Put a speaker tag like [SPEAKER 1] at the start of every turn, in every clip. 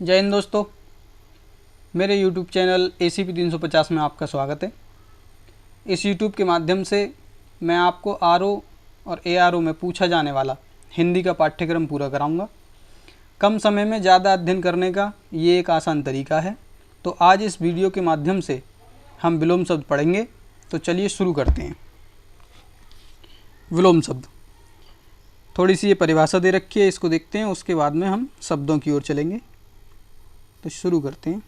[SPEAKER 1] जय हिंद दोस्तों, मेरे YouTube चैनल ACP 350 में आपका स्वागत है। इस YouTube के माध्यम से मैं आपको RO और ARO में पूछा जाने वाला हिंदी का पाठ्यक्रम पूरा कराऊंगा। कम समय में ज़्यादा अध्ययन करने का ये एक आसान तरीका है। तो आज इस वीडियो के माध्यम से हम विलोम शब्द पढ़ेंगे। तो चलिए शुरू करते हैं। विलोम शब्द, थोड़ी सी ये परिभाषा दे रखी है, इसको देखते हैं, उसके बाद में हम शब्दों की ओर चलेंगे। तो शुरू करते हैं।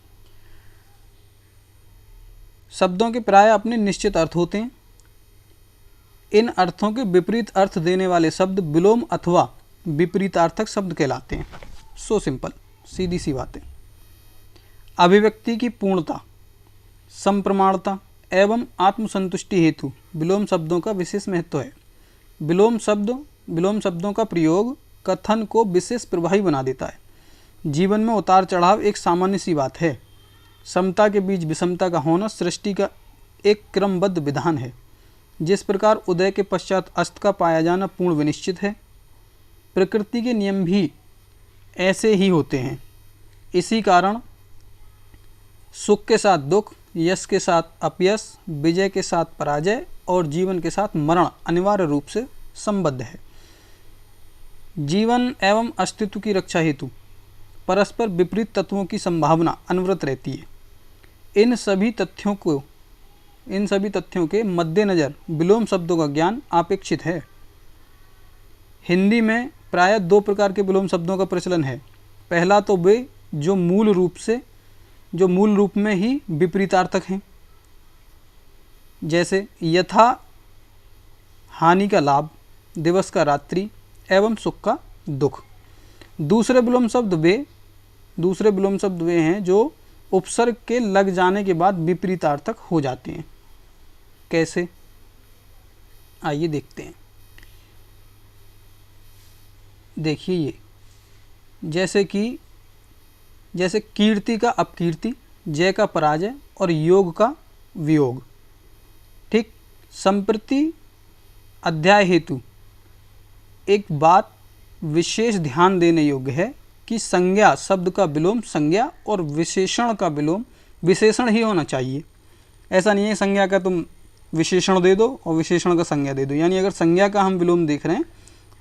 [SPEAKER 1] शब्दों के प्राय अपने निश्चित अर्थ होते हैं। इन अर्थों के विपरीत अर्थ देने वाले शब्द विलोम अथवा विपरीतार्थक शब्द कहलाते हैं। सो सिंपल, सीधी सी बात है। अभिव्यक्ति की पूर्णता, संप्रमाणता एवं आत्मसंतुष्टि हेतु विलोम शब्दों का विशेष महत्व है। विलोम शब्दों का प्रयोग कथन को विशेष प्रभावी बना देता है। जीवन में उतार चढ़ाव एक सामान्य सी बात है। समता के बीच विषमता का होना सृष्टि का एक क्रमबद्ध विधान है। जिस प्रकार उदय के पश्चात अस्त का पाया जाना पूर्ण विनिश्चित है, प्रकृति के नियम भी ऐसे ही होते हैं। इसी कारण सुख के साथ दुख, यश के साथ अपयश, विजय के साथ पराजय और जीवन के साथ मरण अनिवार्य रूप से संबद्ध है। जीवन एवं अस्तित्व की रक्षा हेतु परस्पर विपरीत तत्वों की संभावना अनवरत रहती है। इन सभी तथ्यों के मद्देनज़र विलोम शब्दों का ज्ञान अपेक्षित है। हिंदी में प्रायः दो प्रकार के विलोम शब्दों का प्रचलन है। पहला तो वे जो मूल रूप में ही विपरीतार्थक हैं, जैसे यथा हानि का लाभ, दिवस का रात्रि एवं सुख का दुख। दूसरे विलोम शब्द वे हैं जो उपसर्ग के लग जाने के बाद विपरीतार्थक हो जाते हैं। कैसे, आइए देखते हैं। देखिए ये, जैसे कीर्ति का अपकीर्ति, जय का पराजय और योग का वियोग। ठीक, संप्रति अध्याय हेतु एक बात विशेष ध्यान देने योग्य है कि संज्ञा शब्द का विलोम संज्ञा और विशेषण का विलोम विशेषण ही होना चाहिए। ऐसा नहीं है संज्ञा का तुम विशेषण दे दो और विशेषण का संज्ञा दे दो। यानी अगर संज्ञा का हम विलोम देख रहे हैं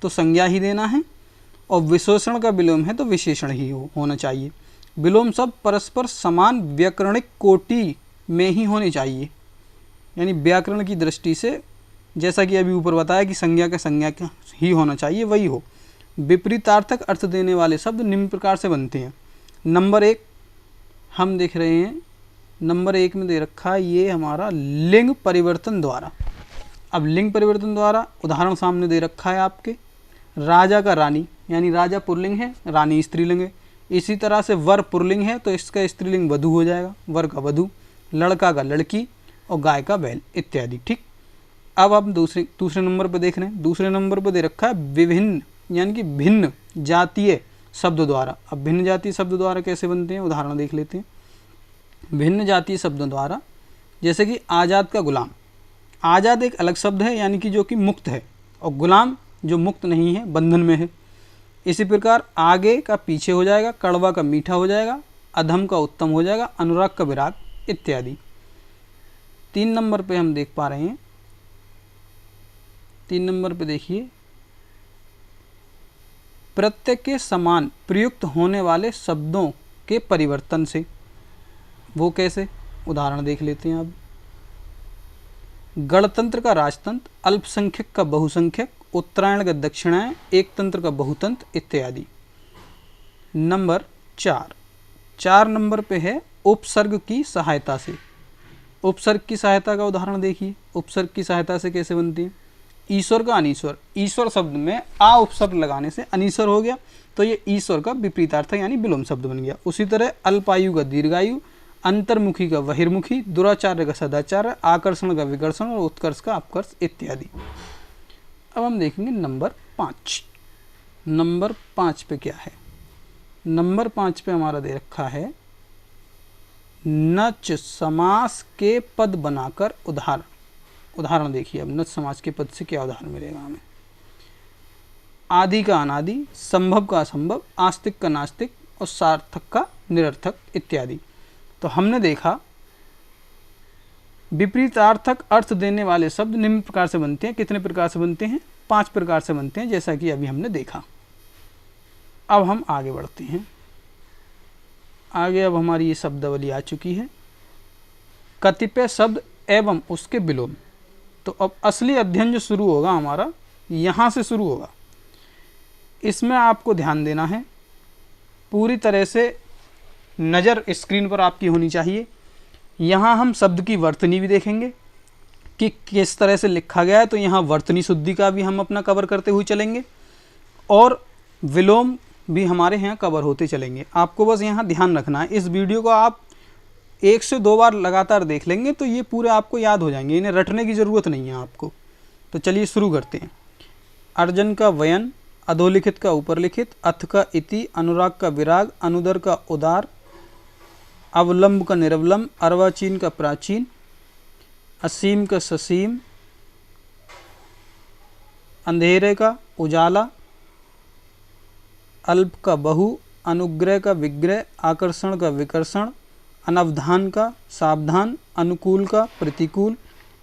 [SPEAKER 1] तो संज्ञा ही देना है, और विशेषण का विलोम है तो विशेषण ही होना चाहिए। विलोम शब्द परस्पर समान व्याकरणिक कोटि में ही होने चाहिए। यानी व्याकरण की दृष्टि से, जैसा कि अभी ऊपर बताया कि संज्ञा का ही होना चाहिए, वही हो। विपरीतार्थक अर्थ देने वाले शब्द निम्न प्रकार से बनते हैं। नंबर 1 हम देख रहे हैं, नंबर 1 में दे रखा है ये हमारा लिंग परिवर्तन द्वारा। अब लिंग परिवर्तन द्वारा उदाहरण सामने दे रखा है आपके। राजा का रानी, यानी राजा पुल्लिंग है, रानी स्त्रीलिंग है। इसी तरह से वर पुल्लिंग है तो इसका स्त्रीलिंग वधु हो जाएगा, वर का वधु, लड़का का लड़की और गाय का बैल इत्यादि। ठीक, अब हम दूसरे नंबर पर देख रहे हैं। दूसरे नंबर पर दे रखा है विभिन्न, यानी कि भिन्न जातीय शब्द द्वारा। अब भिन्न जातीय शब्द द्वारा कैसे बनते हैं, उदाहरण देख लेते हैं। भिन्न जातीय शब्दों द्वारा, जैसे कि आज़ाद का गुलाम। आज़ाद एक अलग शब्द है, यानी कि जो कि मुक्त है, और गुलाम जो मुक्त नहीं है, बंधन में है। इसी प्रकार आगे का पीछे हो जाएगा, कड़वा का मीठा हो जाएगा, अधम का उत्तम हो जाएगा, अनुराग का विराग इत्यादि। 3 नंबर पे हम देख पा रहे हैं। 3 नंबर पे देखिए, प्रत्यय के समान प्रयुक्त होने वाले शब्दों के परिवर्तन से। वो कैसे, उदाहरण देख लेते हैं। अब गणतंत्र का राजतंत्र, अल्पसंख्यक का बहुसंख्यक, उत्तरायण का दक्षिणायन, एक तंत्र का बहुतंत्र इत्यादि। नंबर 4 नंबर पे है उपसर्ग की सहायता से। उपसर्ग की सहायता का उदाहरण देखिए। उपसर्ग की सहायता से कैसे बनती है। ईश्वर का अनीश्वर, ईश्वर शब्द में आ उपसर्ग लगाने से अनीश्वर हो गया, तो ये ईश्वर का विपरीतार्थ यानी विलोम शब्द बन गया। उसी तरह अल्पायु का दीर्घायु, अंतर्मुखी का बहिर्मुखी, दुराचार्य का सदाचार्य, आकर्षण का विकर्षण और उत्कर्ष का अपकर्ष इत्यादि। अब हम देखेंगे नंबर 5। नंबर 5 पे क्या है। नंबर 5 पे हमारा दे रखा है नच समास के पद बनाकर उदाहरण देखिए। अब नच समास के पद से क्या उदाहरण मिलेगा हमें। आदि का अनादि, संभव का असंभव, आस्तिक का नास्तिक और सार्थक का निरर्थक इत्यादि। तो हमने देखा विपरीतार्थक अर्थ देने वाले शब्द निम्न प्रकार से बनते हैं। कितने प्रकार से बनते हैं? 5 प्रकार से बनते हैं, जैसा कि अभी हमने देखा। अब हम आगे बढ़ते हैं। आगे अब हमारी ये शब्दावली आ चुकी है, कतिपय शब्द एवं उसके विलोम। तो अब असली अध्ययन जो शुरू होगा हमारा, यहाँ से शुरू होगा। इसमें आपको ध्यान देना है, पूरी तरह से नज़र स्क्रीन पर आपकी होनी चाहिए। यहाँ हम शब्द की वर्तनी भी देखेंगे कि किस तरह से लिखा गया है, तो यहाँ वर्तनी शुद्धि का भी हम अपना कवर करते हुए चलेंगे और विलोम भी हमारे यहाँ कवर होते चलेंगे। आपको बस यहाँ ध्यान रखना है, इस वीडियो को आप 1 से 2 बार लगातार देख लेंगे तो ये पूरे आपको याद हो जाएंगे, इन्हें रटने की ज़रूरत नहीं है आपको। तो चलिए शुरू करते हैं। अर्जन का वयन, अधोलिखित का ऊपरलिखित, अथ का इति, अनुराग का विराग, अनुदर का उदार, अवलंब का निरवलंब, अर्वाचीन का प्राचीन, असीम का ससीम, अंधेरे का उजाला, अल्प का बहु, अनुग्रह का विग्रह, आकर्षण का विकर्षण, अनवधान का सावधान, अनुकूल का प्रतिकूल,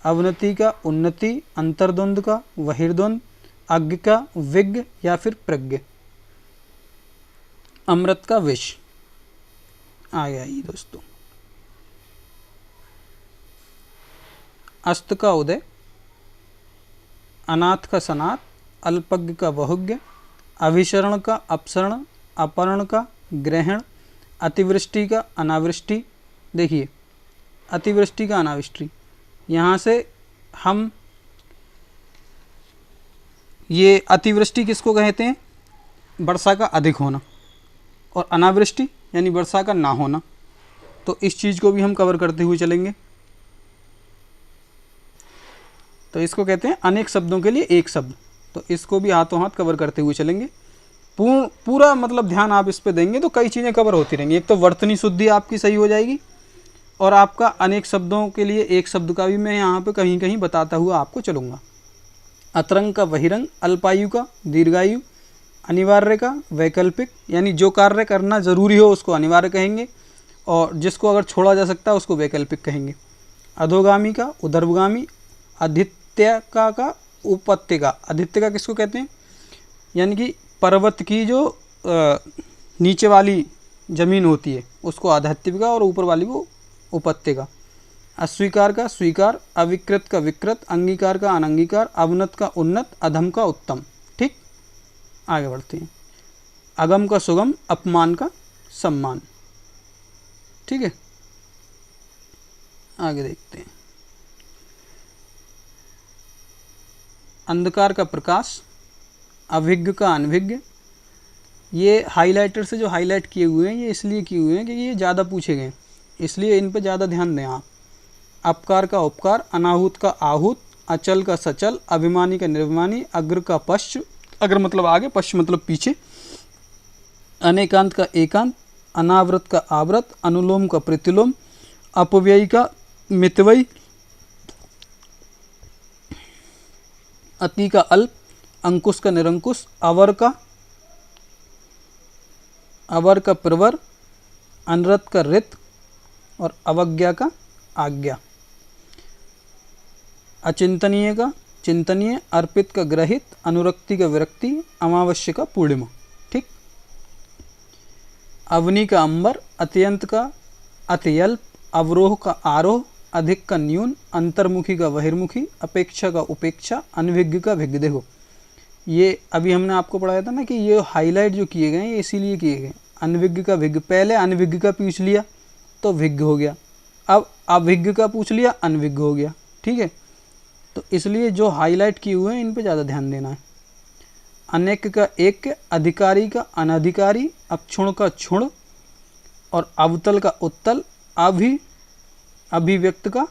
[SPEAKER 1] अवनति का उन्नति, अंतर्द्वंद का बहिर्द्वंद, अज्ञ का विज्ञ या फिर प्रज्ञ, अमृत का विष। आ गया ये दोस्तों। अस्त का उदय, अनाथ का सनाथ, अल्पज्ञ का बहुज्ञ, अभिशरण का अपसरण, अपहरण का ग्रहण, अतिवृष्टि का अनावृष्टि। देखिए अतिवृष्टि का अनावृष्टि, यहाँ से हम ये अतिवृष्टि किसको कहते हैं? वर्षा का अधिक होना, और अनावृष्टि यानी वर्षा का ना होना। तो इस चीज़ को भी हम कवर करते हुए चलेंगे। तो इसको कहते हैं अनेक शब्दों के लिए एक शब्द, तो इसको भी हाथों हाथ कवर करते हुए चलेंगे। पूरा मतलब ध्यान आप इस पे देंगे तो कई चीज़ें कवर होती रहेंगी। एक तो वर्तनी शुद्धि आपकी सही हो जाएगी, और आपका अनेक शब्दों के लिए एक शब्द का भी मैं यहाँ पे कहीं कहीं बताता हुआ आपको चलूँगा। अतरंग का बहिरंग, अल्पायु का दीर्घायु, अनिवार्य का वैकल्पिक, यानी जो कार्य करना जरूरी हो उसको अनिवार्य कहेंगे, और जिसको अगर छोड़ा जा सकता है उसको वैकल्पिक कहेंगे। अधोगामी का उदर्भगामी, आदित्यका का उपत्यका। आदित्यका किसको कहते हैं? यानी कि पर्वत की जो नीचे वाली जमीन होती है उसको आध्यात्मिका, और ऊपर वाली वो उपत्यका। अस्वीकार का स्वीकार, अविकृत का विकृत, अंगीकार का अनंगीकार, अवनत का उन्नत, अधम का उत्तम। ठीक, आगे बढ़ते हैं। अगम का सुगम, अपमान का सम्मान। ठीक है, आगे देखते हैं। अंधकार का प्रकाश, अभिज्ञ का अनभिज्ञ। ये हाइलाइटर से जो हाईलाइट किए हुए हैं ये इसलिए किए हुए हैं कि ये ज़्यादा पूछे गए, इसलिए इन पर ज़्यादा ध्यान दें आप। अपकार का उपकार, अनाहूत का आहूत, अचल का सचल, अभिमानी का निर्भिमानी, अग्र का पश्च, अग्र मतलब आगे, पश्च मतलब पीछे, अनेकांत का एकांत, अनावृत का आवृत, अनुलोम का प्रतिलोम, अपव्ययी का मितव्ययी, अति का अल्प, अंकुश का निरंकुश, अवर का प्रवर, अनरत का रित, और अवज्ञा का आज्ञा। अचिंतनीय का चिंतनीय, अर्पित का ग्रहित, अनुरक्ति का विरक्ति, अमावस्या का पूर्णिमा। ठीक, अवनी का अंबर, अत्यंत का अत्यल्प, अवरोह का आरोह, अधिक का न्यून, अंतर्मुखी का बहिर्मुखी, अपेक्षा का उपेक्षा, अनभिज्ञ का भिज्ञ। देखो ये अभी हमने आपको पढ़ाया था ना कि ये हाईलाइट जो किए गए हैं ये इसीलिए किए गए। अनभिज्ञ का भिज्ञ, पहले अनभिज्ञ का पूछ लिया तो भिज्ञ हो गया, अब अभिज्ञ का पूछ लिया अनभिज्ञ हो गया। ठीक है, तो इसलिए जो हाईलाइट किए हुए हैं इन पे ज़्यादा ध्यान देना है। अनेक का एक, अधिकारी का अनधिकारी, अक्षुण का क्षुण, और अवतल का उत्तल, अभिव्यक्त का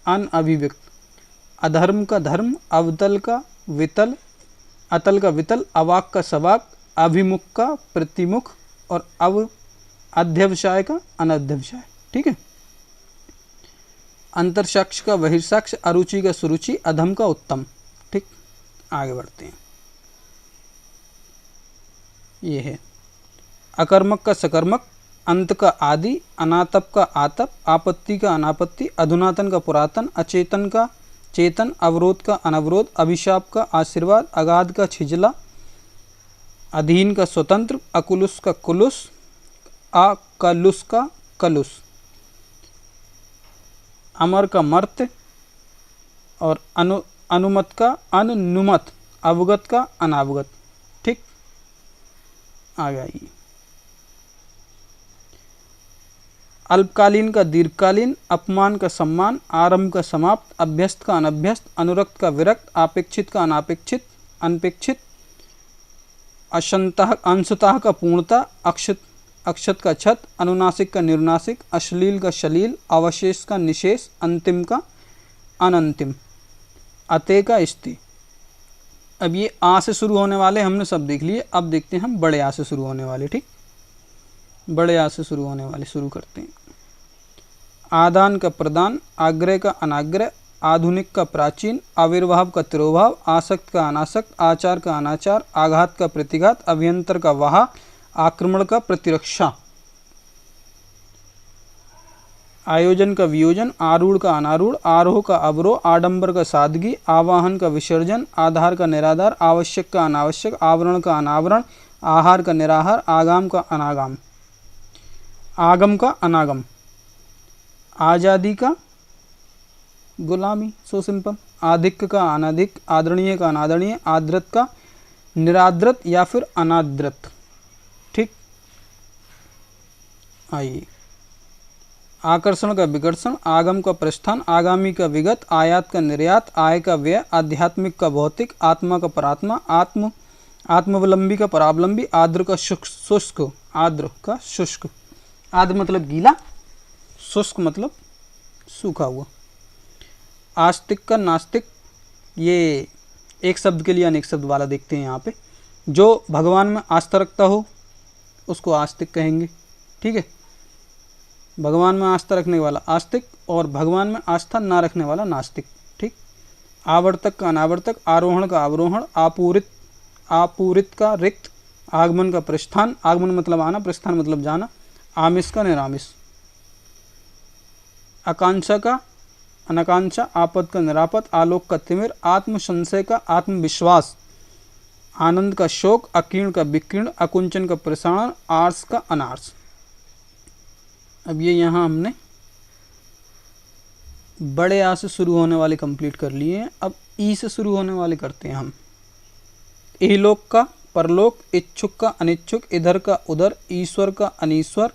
[SPEAKER 1] अनअभिव्यक्त, अधर्म का धर्म, अवतल का वितल, अतल का वितल, अवाक का सवाक, अभिमुख का प्रतिमुख, और अध्यवसाय का अनध्यवसाय। ठीक है, अंतरसाक्ष का बहिर्साक्ष, अरुचि का सुरुचि, अधम का उत्तम। ठीक, आगे बढ़ते हैं। ये है अकर्मक का सकर्मक, अंत का आदि, अनातप का आतप, आपत्ति का अनापत्ति, अधुनातन का पुरातन, अचेतन का चेतन, अवरोध का अनवरोध, अभिशाप का आशीर्वाद, अगाध का छिजला, अधीन का स्वतंत्र, अकुलुस का कुलुस, अकलुस का कलुस, अमर का मर्त्य और अनुमत का अनुनुमत, अवगत का अनावगत। ठीक, आ गई। अल्पकालीन का दीर्घकालीन, अपमान का सम्मान, आरंभ का समाप्त, अभ्यस्त का अनभ्यस्त, अनुरक्त का विरक्त, अपेक्षित का अनापेक्षित अनपेक्षित, अंशतः का पूर्णता, अक्षत का छत, अनुनासिक का निर्नासिक, अश्लील का शलील, अवशेष का निशेष, अंतिम का अनंतिम, अतः का स्ति। अब ये आ से शुरू होने वाले हमने सब देख लिए। अब देखते हैं हम बड़े आ से शुरू होने वाले। ठीक, बड़े आ से शुरू होने वाले शुरू करते हैं। आदान का प्रदान, आग्रह का अनाग्रह, आधुनिक का प्राचीन, आविर्भाव का तिरोभाव, आसक्त का अनासक्त, आचार का अनाचार, आघात का प्रतिघात, अभ्यंतर का वाह, आक्रमण का प्रतिरक्षा, आयोजन का वियोजन, आरूढ़ का अनारूढ़, आरोह का अवरोह, आडंबर का सादगी, आवाहन का विसर्जन, आधार का निराधार, आवश्यक का अनावश्यक, आवरण का अनावरण, आहार का निराहार, आगाम का अनागाम, आगम का अनागम, आज़ादी का गुलामी, सो सिंपल, आधिक का अनाधिक, आदरणीय का अनादरणीय, आदृत का निरादृत या फिर अनादृत। ठीक, आइए। आकर्षण का विकर्षण, आगम का प्रस्थान, आगामी का विगत, आयात का निर्यात, आय का व्यय, आध्यात्मिक का भौतिक, आत्मा का परात्मा, आत्मावलंबी का परावलंबी, आर्द्र का शुष्क, आर्द्र का शुष्क, आर्द्र मतलब गीला, शुष्क मतलब सूखा हुआ, आस्तिक का नास्तिक। ये एक शब्द के लिए अनेक शब्द वाला देखते हैं यहाँ पे। जो भगवान में आस्था रखता हो उसको आस्तिक कहेंगे। ठीक है, भगवान में आस्था रखने वाला आस्तिक और भगवान में आस्था ना रखने वाला नास्तिक। ठीक, आवर्तक का अनावर्तक, आरोहण का अवरोहण, आपूरित का रिक्त, आगमन का प्रस्थान, आगमन मतलब आना, प्रस्थान मतलब जाना, आमिष का निरामिष, आकांक्षा का अनाकांक्षा, आपद का निरापद, आलोक का तिमिर, आत्म संशय का आत्मविश्वास, आनंद का शोक, अकीर्ण का विकीर्ण, अकुंचन का प्रसारण, आर्स का अनार्स। अब ये यहाँ हमने बड़े आ से शुरू होने वाले कंप्लीट कर लिए हैं। अब ई से शुरू होने वाले करते हैं हम। इहलोक का परलोक, इच्छुक का अनिच्छुक, इधर का उधर, ईश्वर का अनीश्वर,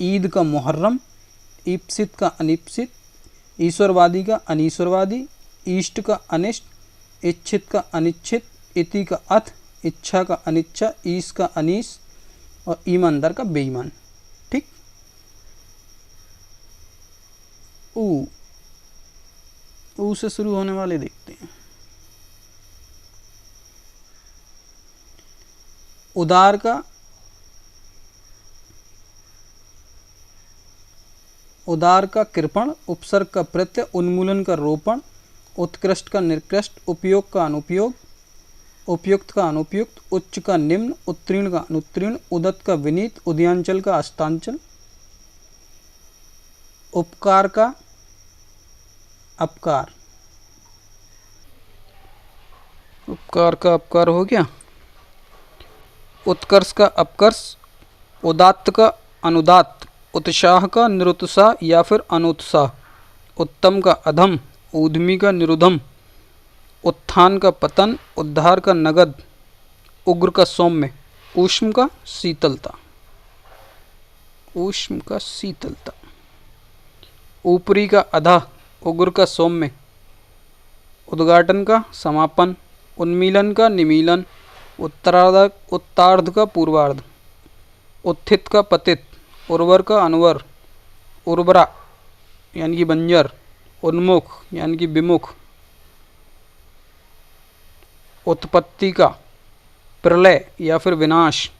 [SPEAKER 1] ईद का मुहर्रम, ईप्सित का अनिप्सित, ईश्वरवादी का अनीश्वरवादी, इष्ट का अनिष्ट, इच्छित का अनिच्छित, इति का अथ, इच्छा का अनिच्छा, ईश का अनीश और ईमानदार का बेईमान। ठीक, ऊ से शुरू होने वाले देखते हैं। उदार का कृपण, उपसर्ग का प्रत्यय, उन्मूलन का रोपण, उत्कृष्ट का निकृष्ट, उपयोग का अनुपयोग, उपयुक्त का अनुपयुक्त, उच्च का निम्न, उत्तीर्ण का अनुत्तीर्ण, उदत का विनीत, उदयांचल का अस्तांचल, उपकार का अपकार, उपकार का अपकार हो गया, उत्कर्ष का अपकर्ष, उदात्त का अनुदात्त, उत्साह का निरुत्साह या फिर अनुत्साह, उत्तम का अधम, ऊधमी का निरुधम, उत्थान का पतन, उद्धार का नगद, उग्र का सौम्य, ऊष्म का शीतलता, ऊष्म का शीतलता, ऊपरी का अधा, उग्र का सौम्य, उद्घाटन का समापन, उन्मीलन का निमीलन, उत्तरार्ध का पूर्वार्ध, उत्थित का पतित, उर्वर का अनवर, उर्वरा यानी कि बंजर, उन्मुख यानी कि विमुख, उत्पत्ति का प्रलय या फिर विनाश,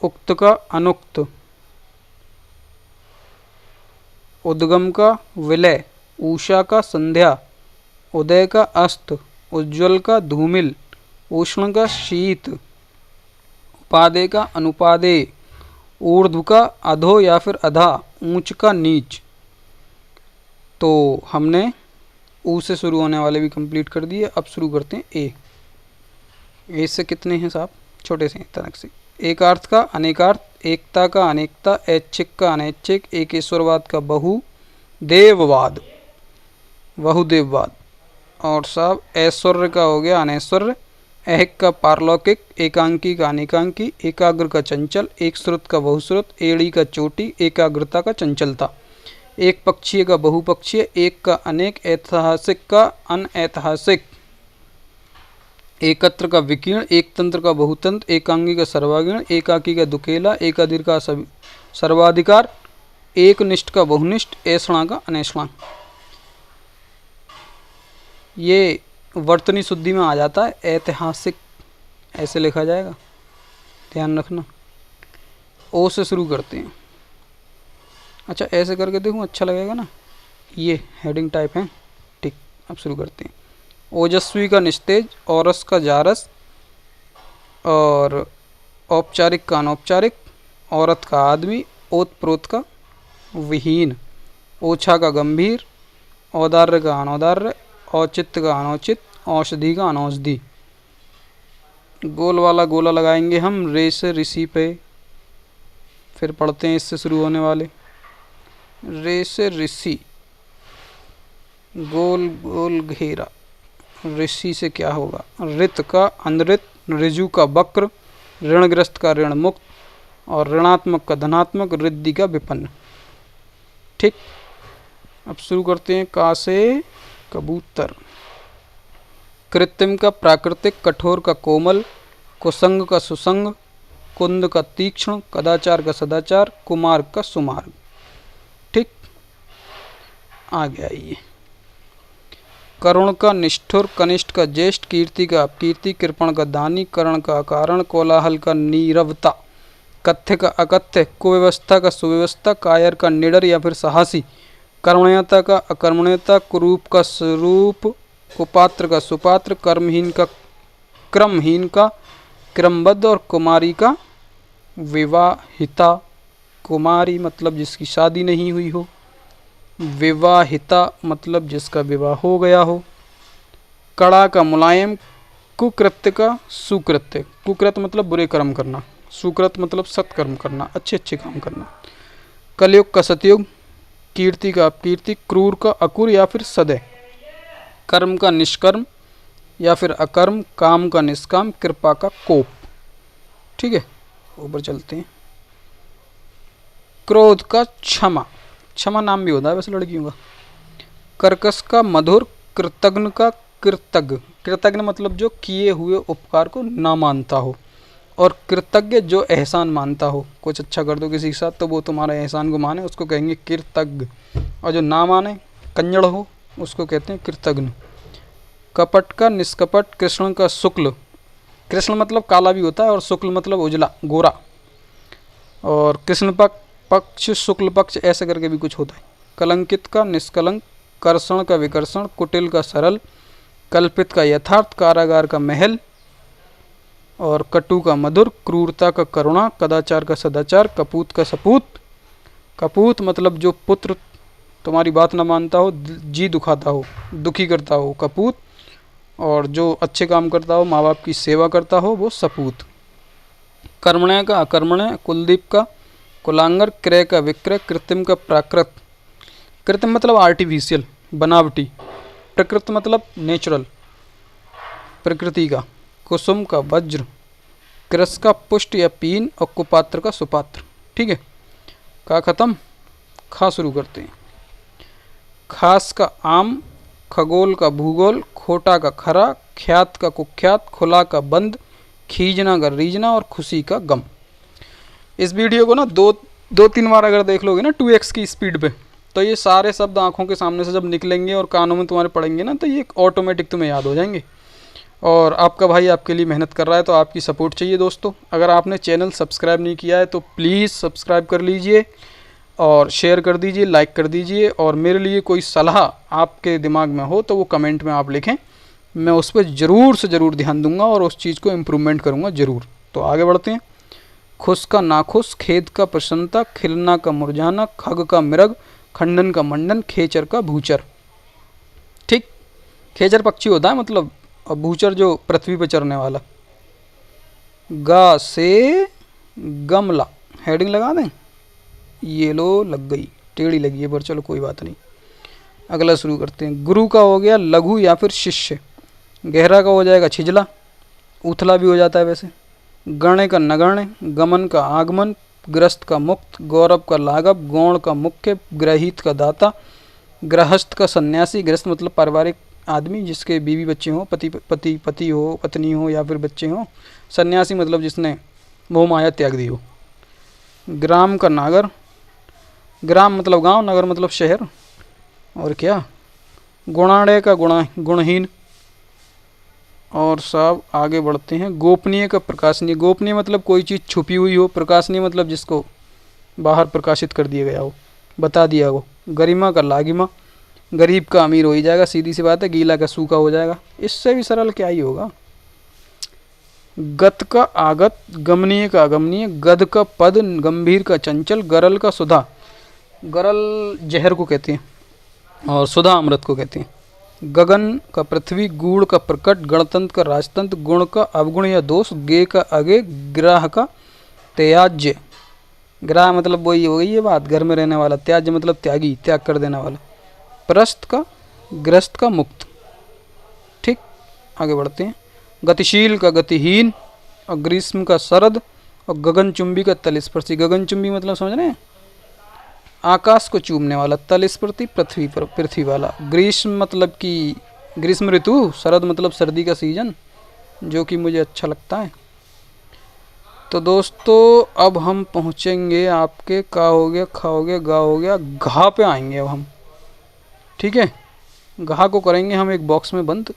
[SPEAKER 1] उक्त का अनुक्त, उद्गम का विलय, उषा का संध्या, उदय का अस्त, उज्ज्वल का धूमिल, उष्ण का शीत, उपादेय का अनुपादेय, ऊर्ध्व का अधो या फिर अधा, ऊंच का नीच। तो हमने ऊ से शुरू होने वाले भी कंप्लीट कर दिए। अब शुरू करते हैं ए। ए से कितने हैं साहब? छोटे से तरह से। एकार्थ का अनेकार्थ, एकता का अनेकता, ऐच्छिक का अनैच्छिक, एकेश्वरवाद का बहुदेववाद, बहुदेववाद। और साहब ऐश्वर्य का हो गया अनैश्वर्य, ऐहिक का पारलौकिक, एकांकी का अनेकांकी, एकाग्र का चंचल, एक श्रुत का बहुश्रुत, एड़ी का चोटी, एकाग्रता का चंचलता, एक पक्षीय का बहुपक्षीय, एक का अनेक, ऐतिहासिक का अनऐतिहासिक, एकत्र का विकीर्ण, एक तंत्र का बहुतंत्र, एकांगी का सर्वांगीण, एकाकी का दुकेला, एकाधिर का सर्वाधिकार, एक निष्ठ का बहुनिष्ठ, ऐषणा का अनैषणा। ये वर्तनी शुद्धि में आ जाता है। ऐतिहासिक ऐसे लिखा जाएगा, ध्यान रखना। ओ से शुरू करते हैं। अच्छा ऐसे करके देखूँ, अच्छा लगेगा ना, ये हेडिंग टाइप है। ठीक, अब शुरू करते हैं। ओजस्वी का निस्तेज, औरस का जारस, और औपचारिक का अनौपचारिक, औरत का आदमी, ओत प्रोत का विहीन, ओछा का गंभीर, औदार्य का अनौदार्य, औचित्य का अनौचित, औषधि का अनौषधि। गोल वाला गोला लगाएंगे हम रे से ऋषि पे। फिर पढ़ते हैं इससे शुरू होने वाले। रे से ऋषि, गोल गोल घेरा, ऋषि से क्या होगा? ऋत का अनृत, ऋजु का वक्र, ऋणग्रस्त का ऋण मुक्त, और ऋणात्मक का धनात्मक, रिद्धि का विपन्न। ठीक, अब शुरू करते हैं। का से कबूतर, कृत्रिम का प्राकृतिक, कठोर का कोमल, कुसंग का सुसंग, कुंद का तीक्ष्ण, कदाचार का सदाचार, कुमार्ग का सुमार्ग। ठीक, आ गया ये। करुण का निष्ठुर, कनिष्ठ का ज्येष्ठ, कीर्ति का अपकीर्ति, कृपण का दानी, करण का अकारण, कोलाहल का नीरवता, कथ्य का अकथ्य, कुव्यवस्था का सुव्यवस्था, कायर का निडर या फिर साहसी, कर्मण्यता का अकर्मण्यता, कुरूप का स्वरूप, कुपात्र का सुपात्र, कर्महीन का क्रमहीन का क्रमबद्ध, और कुमारी का विवाहिता। कुमारी मतलब जिसकी शादी नहीं हुई हो, विवाहिता मतलब जिसका विवाह हो गया हो। कड़ा का मुलायम, कुकृत्य का सुकृत्य, कुकृत मतलब बुरे कर्म करना, सुकृत मतलब सत्कर्म करना, अच्छे अच्छे काम करना। कलयुग का सतयुग, कीर्ति का अपकीर्ति, क्रूर का अकुर या फिर सदय, कर्म का निष्कर्म या फिर अकर्म, काम का निष्काम, कृपा का कोप। ठीक है, ऊपर चलते हैं। क्रोध का क्षमा, क्षमा नाम भी होता है वैसे लड़कियों का। कर्कश का मधुर, कृतज्ञ का कृतज्ञ, कृतज्ञ मतलब जो किए हुए उपकार को ना मानता हो, और कृतज्ञ जो एहसान मानता हो। कुछ अच्छा कर दो किसी के साथ तो वो तुम्हारा एहसान को माने, उसको कहेंगे कृतज्ञ, और जो ना माने कंजड़ हो उसको कहते हैं कृतज्ञ। कपट का निष्कपट, कृष्ण का शुक्ल, कृष्ण मतलब काला भी होता है और शुक्ल मतलब उजला गोरा, और कृष्ण पक्ष शुक्ल पक्ष ऐसे करके भी कुछ होता है। कलंकित का निष्कलंक, कर्षण का विकर्षण, कुटिल का सरल, कल्पित का यथार्थ, कारागार का महल, और कटु का मधुर, क्रूरता का करुणा, कदाचार का सदाचार, कपूत का सपूत। कपूत मतलब जो पुत्र तुम्हारी बात ना मानता हो, जी दुखाता हो, दुखी करता हो, कपूत। और जो अच्छे काम करता हो, माँ बाप की सेवा करता हो, वो सपूत। कर्मण्य का अकर्मण्य, कुलदीप का कुलांगर, क्रय का विक्रय, कृत्रिम का प्राकृत, कृत्रिम मतलब आर्टिफिशियल बनावटी, प्रकृत मतलब नेचुरल प्रकृति का, कुसुम का वज्र, कृष का पुष्ट या पीन, और कुपात्र का सुपात्र। ठीक है, का खत्म, खा शुरू करते हैं। खास का आम, खगोल का भूगोल, खोटा का खरा, ख्यात का कुख्यात, खुला का बंद, खींचना का रीजना, और खुशी का गम। इस वीडियो को ना दो तीन बार अगर देख लोगे ना 2x की स्पीड पे, तो ये सारे शब्द आंखों के सामने से जब निकलेंगे और कानों में तुम्हारे पड़ेंगे ना, तो ये ऑटोमेटिक तुम्हें याद हो जाएंगे। और आपका भाई आपके लिए मेहनत कर रहा है, तो आपकी सपोर्ट चाहिए दोस्तों। अगर आपने चैनल सब्सक्राइब नहीं किया है तो प्लीज़ सब्सक्राइब कर लीजिए, और शेयर कर दीजिए, लाइक कर दीजिए। और मेरे लिए कोई सलाह आपके दिमाग में हो तो वो कमेंट में आप लिखें, मैं उस पर ज़रूर से ज़रूर ध्यान दूंगा और उस चीज़ को इम्प्रूवमेंट करूँगा ज़रूर। तो आगे बढ़ते हैं। खुश का नाखुश, खेद का प्रसन्नता, खिलना का मुरझाना, खग का मृग, खंडन का मंडन, खेचर का भूचर। ठीक, खेचर पक्षी होता है मतलब, और भूचर जो पृथ्वी पर चरने वाला। गा से गमला, हेडिंग लगा दें, ये लो लग गई, टेढ़ी लगी है पर चलो कोई बात नहीं। अगला शुरू करते हैं। गुरु का हो गया लघु या फिर शिष्य, गहरा का हो जाएगा छिजला, उथला भी हो जाता है वैसे। गण्य का नगण्य, गमन का आगमन, ग्रस्त का मुक्त, गौरव का लाघव, गौण का मुख्य, ग्रहित का दाता, गृहस्थ का सन्यासी। गृहस्थ मतलब पारिवारिक आदमी जिसके बीवी बच्चे हों, पति हो, पत्नी हो या फिर बच्चे हों। सन्यासी मतलब जिसने मोह माया त्याग दी हो। ग्राम का नागर, ग्राम मतलब गांव, नगर मतलब शहर। और क्या, गुणाढ़ का गुणहीन। और सब आगे बढ़ते हैं। गोपनीय का प्रकाशनीय, गोपनीय मतलब कोई चीज़ छुपी हुई हो, प्रकाशनीय मतलब जिसको बाहर प्रकाशित कर दिया गया हो, बता दिया हो। गरिमा का लागिमा, गरीब का अमीर हो ही जाएगा, सीधी सी बात है। गीला का सूखा हो जाएगा, इससे भी सरल क्या ही होगा। गत का आगत, गमनीय का अगमनीय, गद का पद, गंभीर का चंचल, गरल का सुधा। गरल जहर को कहते हैं और सुधा अमृत को कहते हैं। गगन का पृथ्वी, गूढ़ का प्रकट, गणतंत्र का राजतंत्र, गुण का अवगुण या दोष, गे का अगे, ग्राह का त्याज्य। ग्राह मतलब वही हो गई ये बात, घर में रहने वाला। त्याज्य मतलब त्यागी, त्याग कर देने वाला। प्रस्थ का ग्रस्त का मुक्त। ठीक, आगे बढ़ते हैं। गतिशील का गतिहीन, और ग्रीष्म का शरद, और गगनचुंबी का तलस्पर्शी। गगनचुंबी मतलब समझ रहे हैं, आकाश को चूमने वाला। तलस्पर्शी पृथ्वी पर, पृथ्वी वाला। ग्रीष्म मतलब कि ग्रीष्म ऋतु, शरद मतलब सर्दी का सीजन, जो कि मुझे अच्छा लगता है। तो दोस्तों अब हम पहुँचेंगे आपके का हो गया, खा हो गया, गा हो गया, घा पे आएंगे अब हम। ठीक है, घा को करेंगे हम एक बॉक्स में बंद,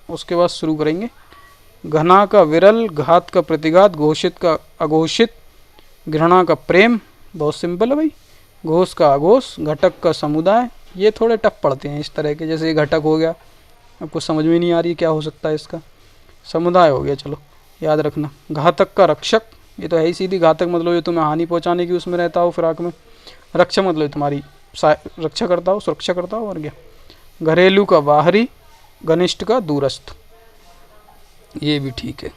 [SPEAKER 1] उसके बाद शुरू करेंगे। घना का विरल, घात का प्रतिघात, घोषित का अघोषित, घृणा का प्रेम, बहुत सिंपल है भाई। घोष का आघोष, घटक का समुदाय। ये थोड़े टफ पड़ते हैं इस तरह के, जैसे ये घटक हो गया, आपको समझ में नहीं आ रही क्या हो सकता है इसका। समुदाय हो गया, चलो याद रखना। घातक का रक्षक, ये तो है ही सीधी। घातक मतलब ये तुम्हें हानि पहुंचाने की उसमें रहता हो, फिराक में। रक्षक मतलब तुम्हारी रक्षा करता हो, सुरक्षा करता हो, और क्या। घरेलू का बाहरी, घनिष्ठ का दूरस्थ, ये भी ठीक है।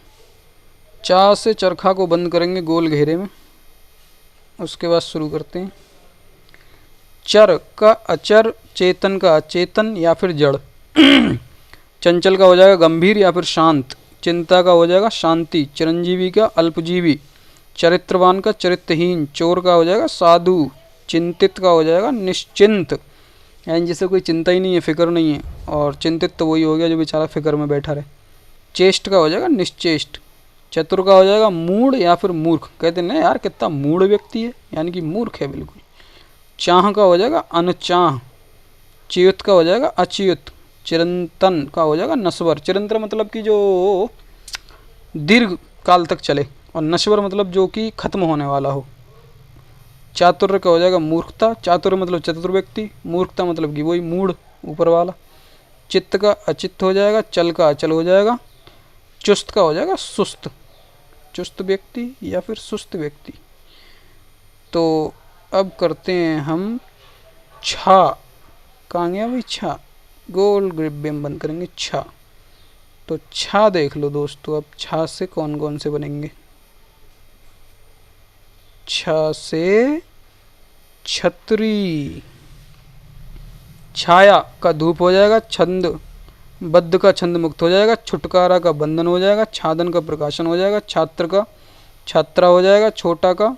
[SPEAKER 1] चा से चरखा को बंद करेंगे गोल घेरे में, उसके बाद शुरू करते हैं। चर का अचर, चेतन का अचेतन या फिर जड़। चंचल का हो जाएगा गंभीर या फिर शांत। चिंता का हो जाएगा शांति। चिरंजीवी का अल्पजीवी। चरित्रवान का चरित्रहीन। चोर का हो जाएगा साधु। चिंतित का हो जाएगा निश्चिंत, यानी जिसे कोई चिंता ही नहीं है, फिक्र नहीं है। और चिंतित तो वही हो गया जो बेचारा फिक्र में बैठा रहे। चेष्ट का हो जाएगा निश्चेष्ट। चतुर का हो जाएगा मूढ़ या फिर मूर्ख। कहते हैं ना यार कितना मूढ़ व्यक्ति है, यानी कि मूर्ख है बिल्कुल। चाह का हो जाएगा अनचाह। चियुत का हो जाएगा अचियुत। चिरंतन का हो जाएगा नश्वर। चिरंतन मतलब कि जो दीर्घ काल तक चले, और नश्वर मतलब जो कि खत्म होने वाला हो। चातुर्य का हो जाएगा मूर्खता। चातुर्य मतलब चतुर व्यक्ति। मूर्खता मतलब कि वही मूढ़, ऊपर वाला। चित्त का अचित्त हो जाएगा। चल का अचल हो जाएगा। चुस्त का हो जाएगा सुस्त। चुस्त व्यक्ति या फिर सुस्त व्यक्ति। तो अब करते हैं हम छा। कहाँ गया भाई छा, गोल ग्रिब्बे में बंद करेंगे छा। तो छा देख लो दोस्तों, अब छा से कौन कौन से बनेंगे। छा से छतरी। छाया का धूप हो जाएगा। छंद, बद्ध का छंद मुक्त हो जाएगा। छुटकारा का बंधन हो जाएगा। छादन का प्रकाशन हो जाएगा। छात्र का छात्रा हो जाएगा। छोटा का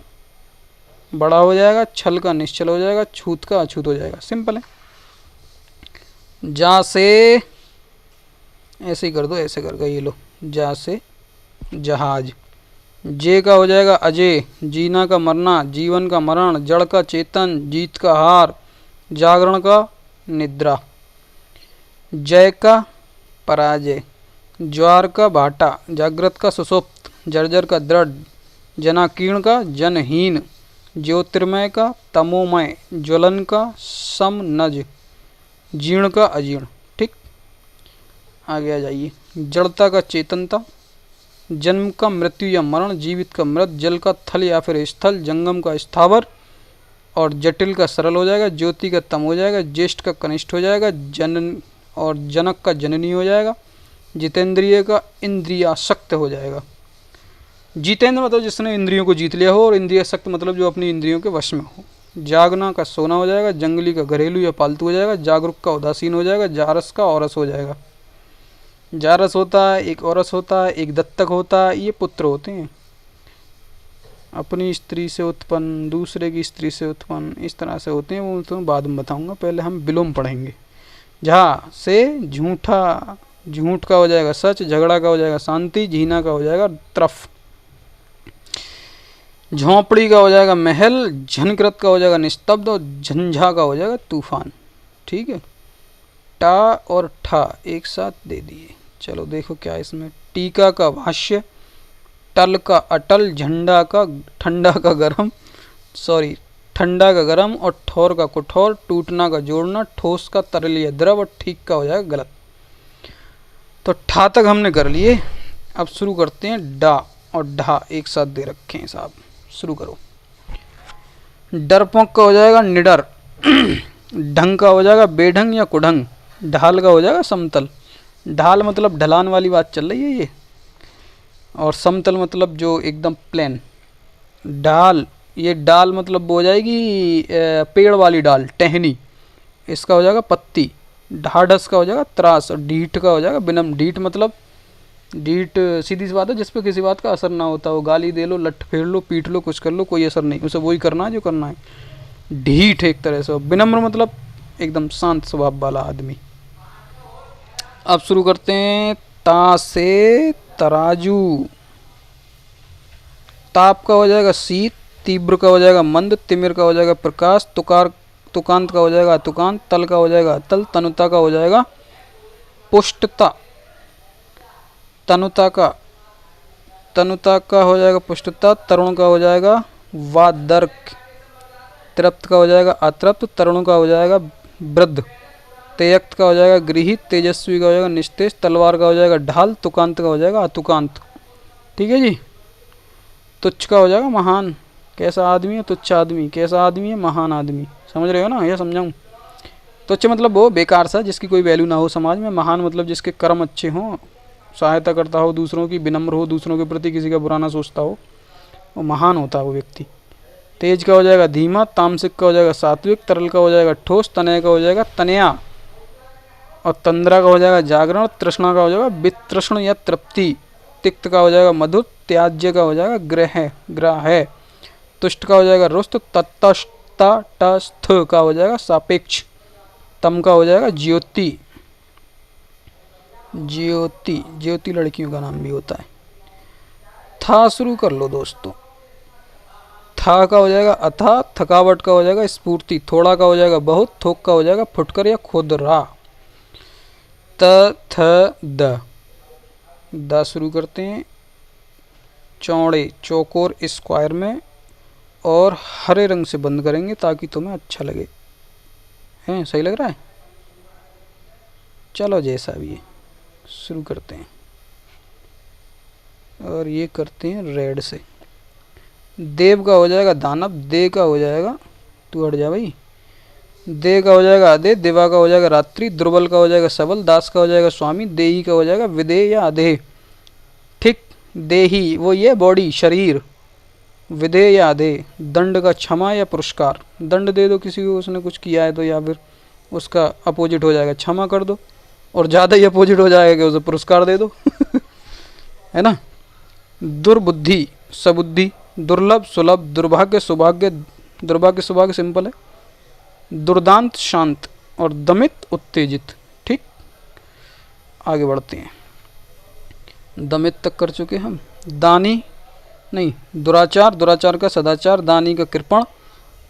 [SPEAKER 1] बड़ा हो जाएगा। छल का निश्चल हो जाएगा। छूत का अछूत हो जाएगा। सिंपल है। जा से ऐसे ही कर दो, ऐसे कर ये लो, जा से जहाज। जे का हो जाएगा अजय। जीना का मरना। जीवन का मरण। जड़ का चेतन। जीत का हार। जागरण का निद्रा। जय का पराजय। ज्वार का भाटा। जागृत का सुषुप्त। जर्जर का दृढ़। जनाकीर्ण का जनहीन। ज्योतिर्मय का तमोमय। ज्वलन का समनज। जीर्ण का अजीर्ण। ठीक, आगे आ जाइए। जड़ता का चेतनता। जन्म का मृत्यु या मरण, जीवित का मृत, जल का थल या फिर स्थल, जंगम का स्थावर, और जटिल का सरल हो जाएगा, ज्योति का तम हो जाएगा, ज्येष्ठ का कनिष्ठ हो जाएगा, जनन और जनक का जननी हो जाएगा, जितेंद्रिय का इंद्रियासक्त हो जाएगा। जितेंद्र मतलब जिसने इंद्रियों को जीत लिया हो, और इंद्रियासक्त मतलब जो अपनी इंद्रियों के वश में हो। जागना का सोना हो जाएगा, जंगली का घरेलू या पालतू हो जाएगा, जागरूक का उदासीन हो जाएगा, जारस का औरस हो जाएगा। जारस होता है, एक औरस होता है, एक दत्तक होता है, ये पुत्र होते हैं। अपनी स्त्री से उत्पन्न, दूसरे की स्त्री से उत्पन्न, इस तरह से होते हैं, वो तो बाद में बताऊंगा, पहले हम विलोम पढ़ेंगे। झा से झूठा, झूठ का हो जाएगा सच, झगड़ा का हो जाएगा शांति, झीना का हो जाएगा तरफ, झोंपड़ी का हो जाएगा महल, झनकृत का हो जाएगा निस्तब्ध, और झंझा का हो जाएगा तूफान। ठीक है, टा और ठा एक साथ दे दिए। चलो देखो क्या इसमें, टीका का भाष्य, टल का अटल, झंडा का ठंडा का गरम, सॉरी ठंडा का गरम, और ठोर का कठोर, टूटना का जोड़ना, ठोस का तरल या द्रव, और ठीक का हो जाएगा गलत। तो ठा तक हमने कर लिए। अब शुरू करते हैं, डा और ढा एक साथ दे रखे हैं साहब, शुरू करो। डरपोक का हो जाएगा निडर, ढंग का हो जाएगा बेढंग या कुढंग, ढाल का हो जाएगा समतल। ढाल मतलब ढलान वाली बात चल रही है ये, और समतल मतलब जो एकदम प्लेन। डाल, ये डाल मतलब वो हो जाएगी पेड़ वाली डाल, टहनी, इसका हो जाएगा पत्ती। ढाढ़स का हो जाएगा त्रास, और ढीठ का हो जाएगा विनम्र। ढीठ मतलब, ढीठ सीधी सी बात है जिस पे किसी बात का असर ना होता हो, गाली दे लो, लठ फेर लो, पीट लो, कुछ कर लो, कोई असर नहीं, उसे वही करना है जो करना है। ढीठ एक तरह से। विनम्र मतलब एकदम शांत स्वभाव वाला आदमी। अब शुरू करते हैं, ता से तराजू, ताप का हो जाएगा शीत, तीव्र का हो जाएगा मंद, तिमिर का हो जाएगा प्रकाश, तुकार तुकांत का हो जाएगा तुकांत, तल का हो जाएगा तल, तनुता का हो जाएगा पुष्टता, तनुता का हो जाएगा पुष्टता, तरुण का हो जाएगा वादर्क, तृप्त का हो जाएगा अतृप्त, तरुण का हो जाएगा वृद्ध, तेयक्त का हो जाएगा गृहित, तेजस्वी का हो जाएगा निस्तेज, तलवार का हो जाएगा ढाल, तुकांत का हो जाएगा अतुकांत। ठीक है जी। तुच्छ का हो जाएगा महान, कैसा आदमी है तुच्छ आदमी, कैसा आदमी है महान आदमी, समझ रहे हो ना, ये समझाऊँ। तुच्छ मतलब वो बेकार सा, जिसकी कोई वैल्यू ना हो समाज में। महान मतलब जिसके कर्म अच्छे हों, सहायता करता हो दूसरों की, विनम्र हो, दूसरों के प्रति किसी का बुरा ना सोचता हो, वो महान होता है वो व्यक्ति। तेज का हो जाएगा धीमा, तामसिक का हो जाएगा सात्विक, तरल का हो जाएगा ठोस, तनय का हो जाएगा तनया, और तंद्रा का हो जाएगा जागरण, तृष्णा का हो जाएगा वितृष्ण या तृप्ति, तिक्त का हो जाएगा मधुर, त्याज्य का हो जाएगा ग्रह, तुष्ट का हो जाएगा रुष्ट, तटस्थ का हो जाएगा सापेक्ष, तम का हो जाएगा ज्योति, ज्योति लड़कियों का नाम भी होता है। था शुरू कर लो दोस्तों। था का हो जाएगा अथा, थकावट का हो जाएगा स्फूर्ति, थोड़ा का हो जाएगा बहुत, थोक का हो जाएगा फुटकर या खुदरा। द शुरू करते हैं, चौड़े चौकोर स्क्वायर में, और हरे रंग से बंद करेंगे ताकि तुम्हें अच्छा लगे। हैं, सही लग रहा है? चलो जैसा भी है, शुरू करते हैं। और ये करते हैं रेड से। देव का हो जाएगा दानव, दे का हो जाएगा, तू हट जा भाई, दे का हो जाएगा अदे, देवा का हो जाएगा रात्रि, दुर्बल का हो जाएगा सबल, दास का हो जाएगा स्वामी, देही का हो जाएगा विदेह या अधेह। ठीक, देही वो ये बॉडी शरीर, विदेह या अधेह। दंड का क्षमा या पुरस्कार, दंड दे दो किसी को उसने कुछ किया है तो, या फिर उसका अपोजिट हो जाएगा क्षमा कर दो, और ज़्यादा ही अपोजिट हो जाएगा कि उसे पुरस्कार दे दो है ना। दुर्बुद्धि सबुद्धि, दुर्लभ सुलभ, दुर्भाग्य सौभाग्य, दुर्भाग्य सौभाग्य सिंपल है, दुर्दांत शांत, और दमित उत्तेजित। ठीक, आगे बढ़ते हैं, दमित तक कर चुके हम। दानी नहीं, दुराचार, दुराचार का सदाचार, दानी का कृपण,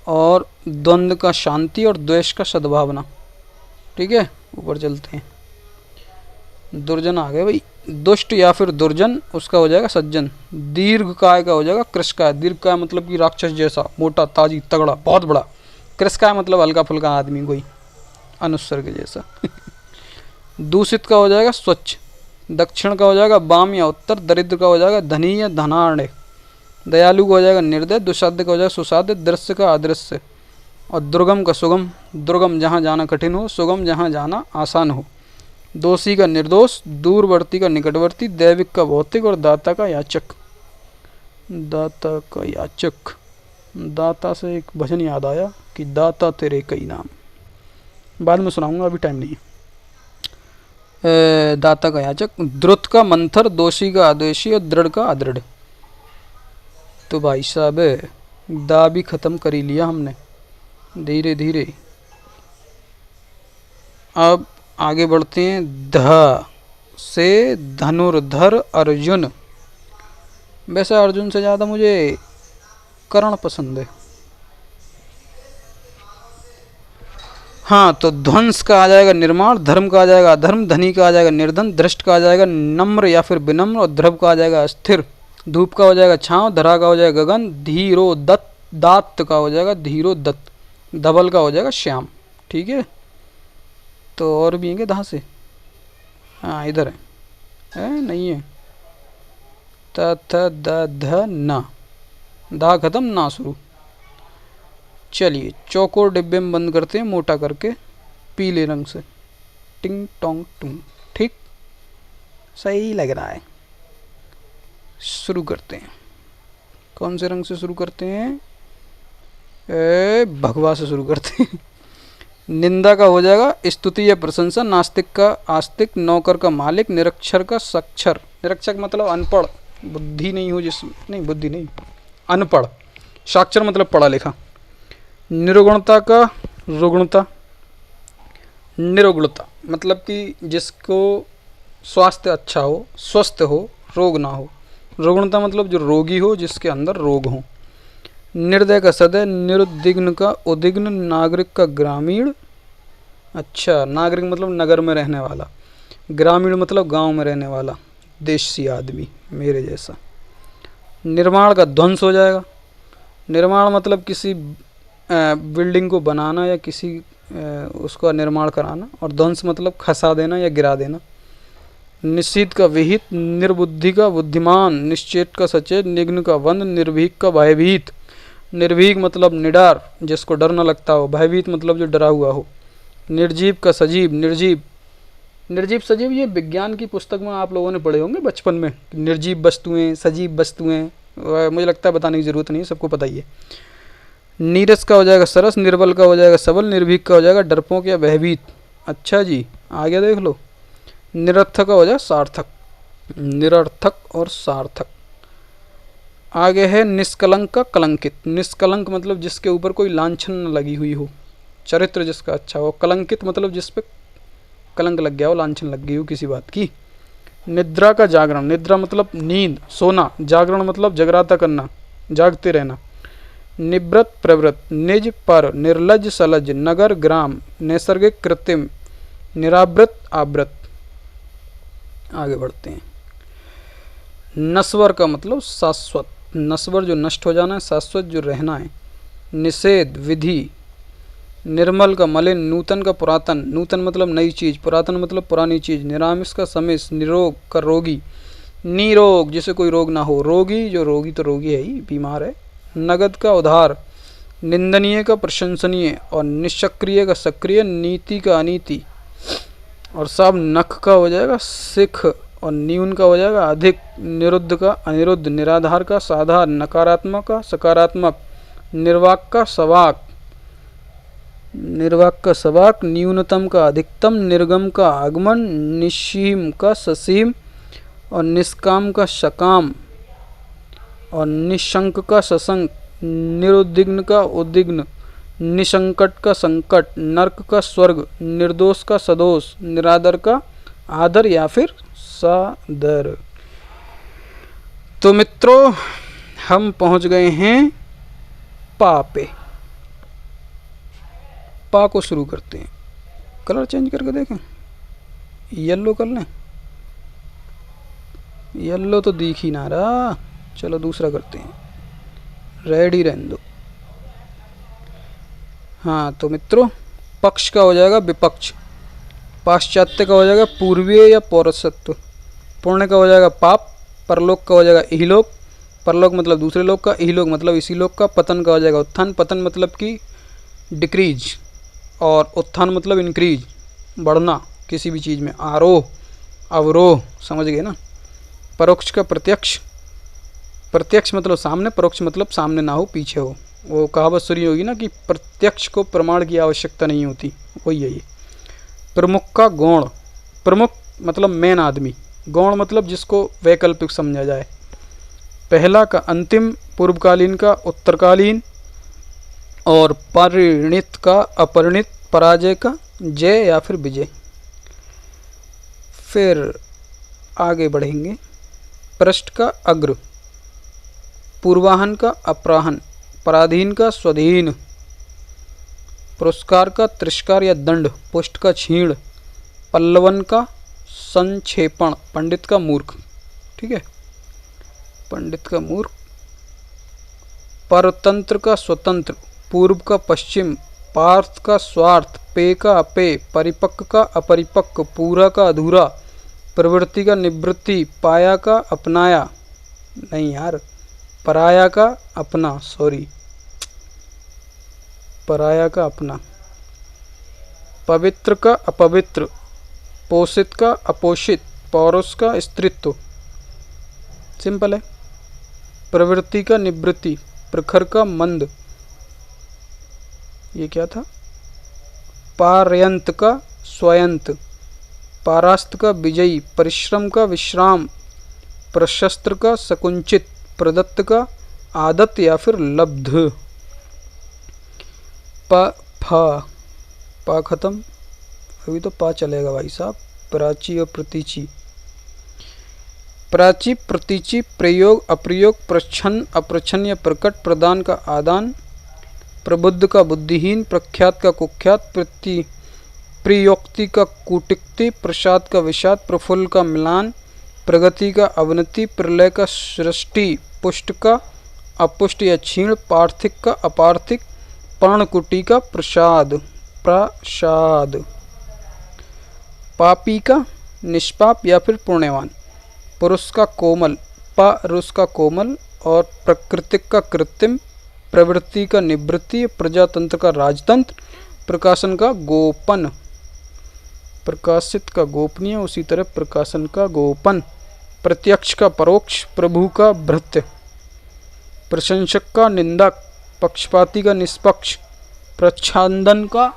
[SPEAKER 1] और द्वंद्व का शांति, और द्वेष का सद्भावना। ठीक है, ऊपर चलते हैं। दुर्जन आ गए भाई, दुष्ट या फिर दुर्जन, उसका हो जाएगा सज्जन। दीर्घकाय का हो जाएगा कृषकाय, दीर्घकाय मतलब कि राक्षस जैसा, मोटा ताजी तगड़ा बहुत बड़ा। कृषकाय मतलब हल्का फुल्का आदमी, कोई अनुस्वर के जैसा दूषित का हो जाएगा स्वच्छ, दक्षिण का हो जाएगा वाम या उत्तर, दरिद्र का हो जाएगा धनी या धनाढ़, दयालु का हो जाएगा निर्दय, दुस्साध्य का हो जाएगा सुसाध्य, दृश्य का अदृश्य, और दुर्गम का सुगम। दुर्गम जहाँ जाना कठिन हो, सुगम जहाँ जाना आसान हो, दोषी का निर्दोष, दूरवर्ती का निकटवर्ती, दैविक का भौतिक, और दाता का याचक। दाता का याचक, दाता से एक भजन याद आया कि दाता तेरे कई नाम, बाद में सुनाऊंगा, अभी टाइम नहीं। दाता का याचक, द्रुत का मंथर, दोषी का आदेशी, और दृढ़ का अदृढ़। तो भाई साहब दा भी ख़त्म कर ही लिया हमने धीरे धीरे। अब आगे बढ़ते हैं। ध से धनुर्धर अर्जुन। वैसे अर्जुन से ज़्यादा मुझे कर्ण पसंद है। हाँ, तो ध्वंस का आ जाएगा निर्माण, धर्म का आ जाएगा अधर्म, धनी का आ जाएगा निर्धन, दृष्ट का आ जाएगा नम्र या फिर विनम्र, और ध्रुव का आ जाएगा स्थिर। धूप का हो जाएगा छाँव, धरा का हो जाएगा गगन, धीरो दत्त, दात का हो जाएगा धीरो दत्त, धवल का हो जाएगा श्याम। ठीक है, तो और भी हैं धा से? हाँ इधर है नहीं है। त थ द ध न, दा खत्म ना शुरू। चलिए चौकोर डिब्बे में बंद करते हैं मोटा करके पीले रंग से, टिंग टोंग टूंग। ठीक, सही लग रहा है। शुरू करते हैं। कौन से रंग से शुरू करते हैं? भगवा से शुरू करते हैं। निंदा का हो जाएगा स्तुति या प्रशंसा, नास्तिक का आस्तिक, नौकर का मालिक, निरक्षर का साक्षर। निरक्षर मतलब अनपढ़, बुद्धि नहीं हो जिस, नहीं बुद्धि नहीं, अनपढ़। साक्षर मतलब पढ़ा लिखा। निरुगुणता का रुग्णता, निरुगुणता मतलब कि जिसको स्वास्थ्य अच्छा हो, स्वस्थ हो, रोग ना हो। रुग्णता मतलब जो रोगी हो, जिसके अंदर रोग हो। निर्दय का सदय, निरुद्विग्न का उद्विग्न, नागरिक का ग्रामीण। अच्छा, नागरिक मतलब नगर में रहने वाला, ग्रामीण मतलब गांव में रहने वाला, देशी आदमी मेरे जैसा। निर्माण का ध्वंस हो जाएगा। निर्माण मतलब किसी बिल्डिंग को बनाना या किसी उसका निर्माण कराना, और ध्वंस मतलब खसा देना या गिरा देना। निश्चित का विहित, निर्बुद्धि का बुद्धिमान, निश्चेत का सचेत, निघ्न का बंद, निर्भीक का भयभीत। निर्भीक मतलब निडार, जिसको डर न लगता हो, भयभीत मतलब जो डरा हुआ हो। निर्जीव का सजीव, निर्जीव, निर्जीव सजीव ये विज्ञान की पुस्तक में आप लोगों ने पढ़े होंगे बचपन में, निर्जीव वस्तुएं, सजीव वस्तुएं, मुझे लगता है बताने की ज़रूरत नहीं है, सबको पता ही है। नीरस का हो जाएगा सरस, निर्बल का हो जाएगा सबल, निर्भीक का हो जाएगा डरपोक या भयभीत। अच्छा जी, आगे देख लो। निरर्थक का हो जाएगा सार्थक, निरर्थक और सार्थक। आगे है निष्कलंक का कलंकित। निष्कलंक मतलब जिसके ऊपर कोई लांछन न लगी हुई हो, चरित्र जिसका अच्छा हो। कलंकित मतलब जिस पे कलंक लग गया हो, लांछन लग गई हो किसी बात की। निद्रा का जागरण, निद्रा मतलब नींद, सोना, जागरण मतलब जगराता करना, जागते रहना। निवृत्त प्रवृत्त, निज पर, निर्लज सलज, नगर ग्राम, नैसर्गिक कृत्रिम, निरावृत आवृत। आगे बढ़ते हैं। नस्वर का मतलब शाश्वत, नस्वर जो नष्ट हो जाना है, शाश्वत जो रहना है। निषेध विधि। निर्मल का मलिन, नूतन का पुरातन, नूतन मतलब नई चीज़, पुरातन मतलब पुरानी चीज़। निरामिष का समिष, निरोग का रोगी, निरोग जिसे कोई रोग ना हो, रोगी जो रोगी तो रोगी है ही, बीमार है। नगद का उधार, निंदनीय का प्रशंसनीय, और निष्क्रिय का सक्रिय, नीति का अनीति। और सब नख का हो जाएगा सिख, और न्यून का हो जाएगा अधिक। निरुद्ध का अनिरुद्ध, निराधार का साधार, नकारात्मक का सकारात्मक, निर्वाक का सवाक, निर्वाक का सवाक, न्यूनतम का अधिकतम, निर्गम का आगमन, निसीम का ससीम, और निष्काम का सकाम, और निशंक का सशंक, निरुद्विग्न का उद्विग्न, निसंकट का संकट, नर्क का स्वर्ग, निर्दोष का सदोष, निरादर का आदर या फिर सादर। तो मित्रों हम पहुंच गए हैं पा पे। पा को शुरू करते हैं। कलर चेंज करके देखें, येलो कर लें। येलो तो दिख ही ना रहा, चलो दूसरा करते हैं, रेड ही रहने दो। हाँ तो मित्रों पक्ष का हो जाएगा विपक्ष, पाश्चात्य का हो जाएगा पूर्वीय या पौरसत्व, पुण्य का हो जाएगा पाप, परलोक का हो जाएगा इहलोक, परलोक मतलब दूसरे लोक का, इहलोक मतलब इसी लोक का, पतन का हो जाएगा उत्थान, पतन मतलब कि डिक्रीज, और उत्थान मतलब इंक्रीज, बढ़ना किसी भी चीज़ में, आरोह अवरोह, समझ गए ना। परोक्ष का प्रत्यक्ष, प्रत्यक्ष मतलब सामने, परोक्ष मतलब सामने ना हो, पीछे हो। वो कहावत सुनी होगी ना कि प्रत्यक्ष को प्रमाण की आवश्यकता नहीं होती, वही है ये। प्रमुख का गौण, प्रमुख मतलब मेन आदमी, गौण मतलब जिसको वैकल्पिक समझा जाए। पहला का अंतिम, पूर्वकालीन का उत्तरकालीन, और परिणित का अपरिणित, पराजय का जय या फिर विजय। फिर आगे बढ़ेंगे। पृष्ठ का अग्र, पूर्वाहन का अपराहन, पराधीन का स्वाधीन, पुरस्कार का तिरस्कार या दंड, पुष्ट का छीण, पल्लवन का संक्षेपण, पंडित का मूर्ख। ठीक है, पंडित का मूर्ख। परतंत्र का स्वतंत्र, पूर्व का पश्चिम, पार्थ का स्वार्थ, पे का अपेय, परिपक्व का अपरिपक्व, पूरा का अधूरा, प्रवृत्ति का निवृत्ति, पाया का अपनाया, नहीं यार, पराया का अपना, सॉरी, पराया का अपना। पवित्र का अपवित्र, पोषित का अपोषित, पौरुष का स्त्रीत्व, सिंपल है। प्रवृत्ति का निवृत्ति, प्रखर का मंद, ये क्या था, पारयंत का स्वयंत, पारास्त का विजयी, परिश्रम का विश्राम, प्रशस्त्र का सकुंचित, प्रदत्त का आदत या फिर लब्ध। पा खत्म, अभी तो पा चलेगा भाई साहब। प्राची और प्रतीची, प्राची प्रतीची, प्रयोग अप्रयोग, प्रच्छन्न अप्रच्छन्न या प्रकट, प्रदान का आदान, प्रबुद्ध का बुद्धिहीन, प्रख्यात का कुख्यात, प्रियोक्ति का कूटुक्ति, प्रसाद का विषाद, प्रफुल्ल का मिलान, प्रगति का अवनति, प्रलय का सृष्टि, पुष्ट का अपुष्ट या क्षीण, पार्थिक का अपार्थिक, पर्णकुटी का प्रसाद, प्रसाद। पापी का निष्पाप या फिर पुण्यवान, पुरुष का कोमल, परुष का कोमल, और प्राकृतिक का कृत्रिम, प्रवृत्ति का निवृत्ति, प्रजातंत्र का राजतंत्र, प्रकाशन का गोपन, प्रकाशित का गोपनीय, उसी तरह प्रकाशन का गोपन। प्रत्यक्ष का परोक्ष, प्रभु का भृत्य, प्रशंसक का निंदक, पक्षपाती का निष्पक्ष, प्रच्छादन का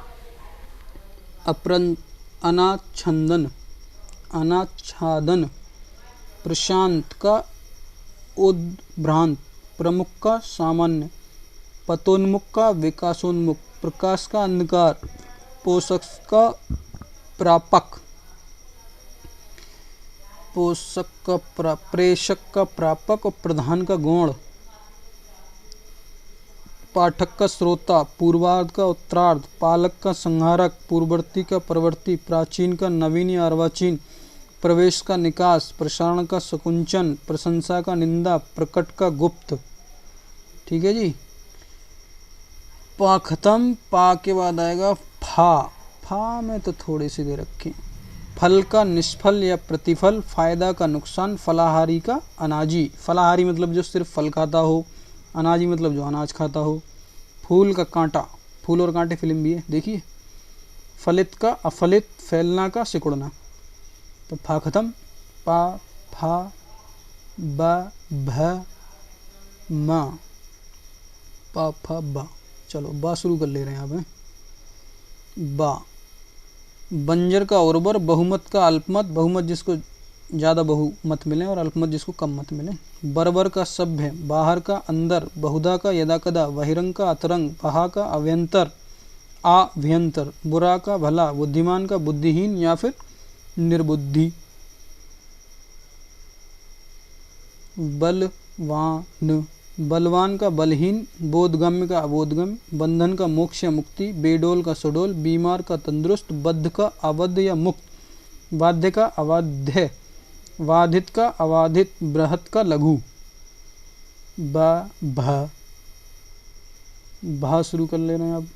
[SPEAKER 1] अनाच्छादन, अनाच्छादन, प्रशांत का उद्भ्रांत, प्रमुख का सामान्य, पतोन्मुख का विकासोन्मुख, प्रकाश का अंधकार, पोषक का प्रापक, पोषक का प्रेषक का प्रापक, और प्रधान का गौण, पाठक का श्रोता, पूर्वार्ध का उत्तरार्ध, पालक का संहारक, पूर्ववर्ती का प्रवर्ती, प्राचीन का नवीन या अर्वाचीन, प्रवेश का निकास, प्रसारण का सकुंचन, प्रशंसा का निंदा, प्रकट का गुप्त। ठीक है जी। पा खत्म। पा के बाद आएगा फा। फा में तो थोड़ी सी दे रखी। फल का निष्फल या प्रतिफल, फायदा का नुकसान, फलाहारी का अनाजी, फलाहारी मतलब जो सिर्फ फल खाता हो, अनाजी मतलब जो अनाज खाता हो। फूल का कांटा, फूल और कांटे फिल्म भी है, देखिए। फलित का अफलित, फैलना का सिकुड़ना। तो फा खत्म। पा, फा, बा, भ, मा, पा, फा, बा। चलो बा शुरू कर ले रहे हैं अब। बा, बंजर का उर्वर, बहुमत का अल्पमत, बहुमत जिसको ज़्यादा बहुमत मिले और अल्पमत जिसको कम मत मिले। बर्बर का सभ्य, बाहर का अंदर, बहुधा का यदा कदा, बहिरंग का अतरंग, बहा का अव्यंतर, आभ्यंतर, बुरा का भला, बुद्धिमान का बुद्धिहीन या फिर निर्बुद्धि। बलवान, बलवान का बलहीन, बोधगम्य का अबोधगम्य, बंधन का मोक्ष या मुक्ति, बेडोल का सुडोल, बीमार का तंदुरुस्त, बद्ध का अबद्ध या मुक्त, बाध्य का अबाध्य, बाधित का अबाधित, बृहत का लघु। ब, भ, भा शुरू कर ले रहे हैं अब।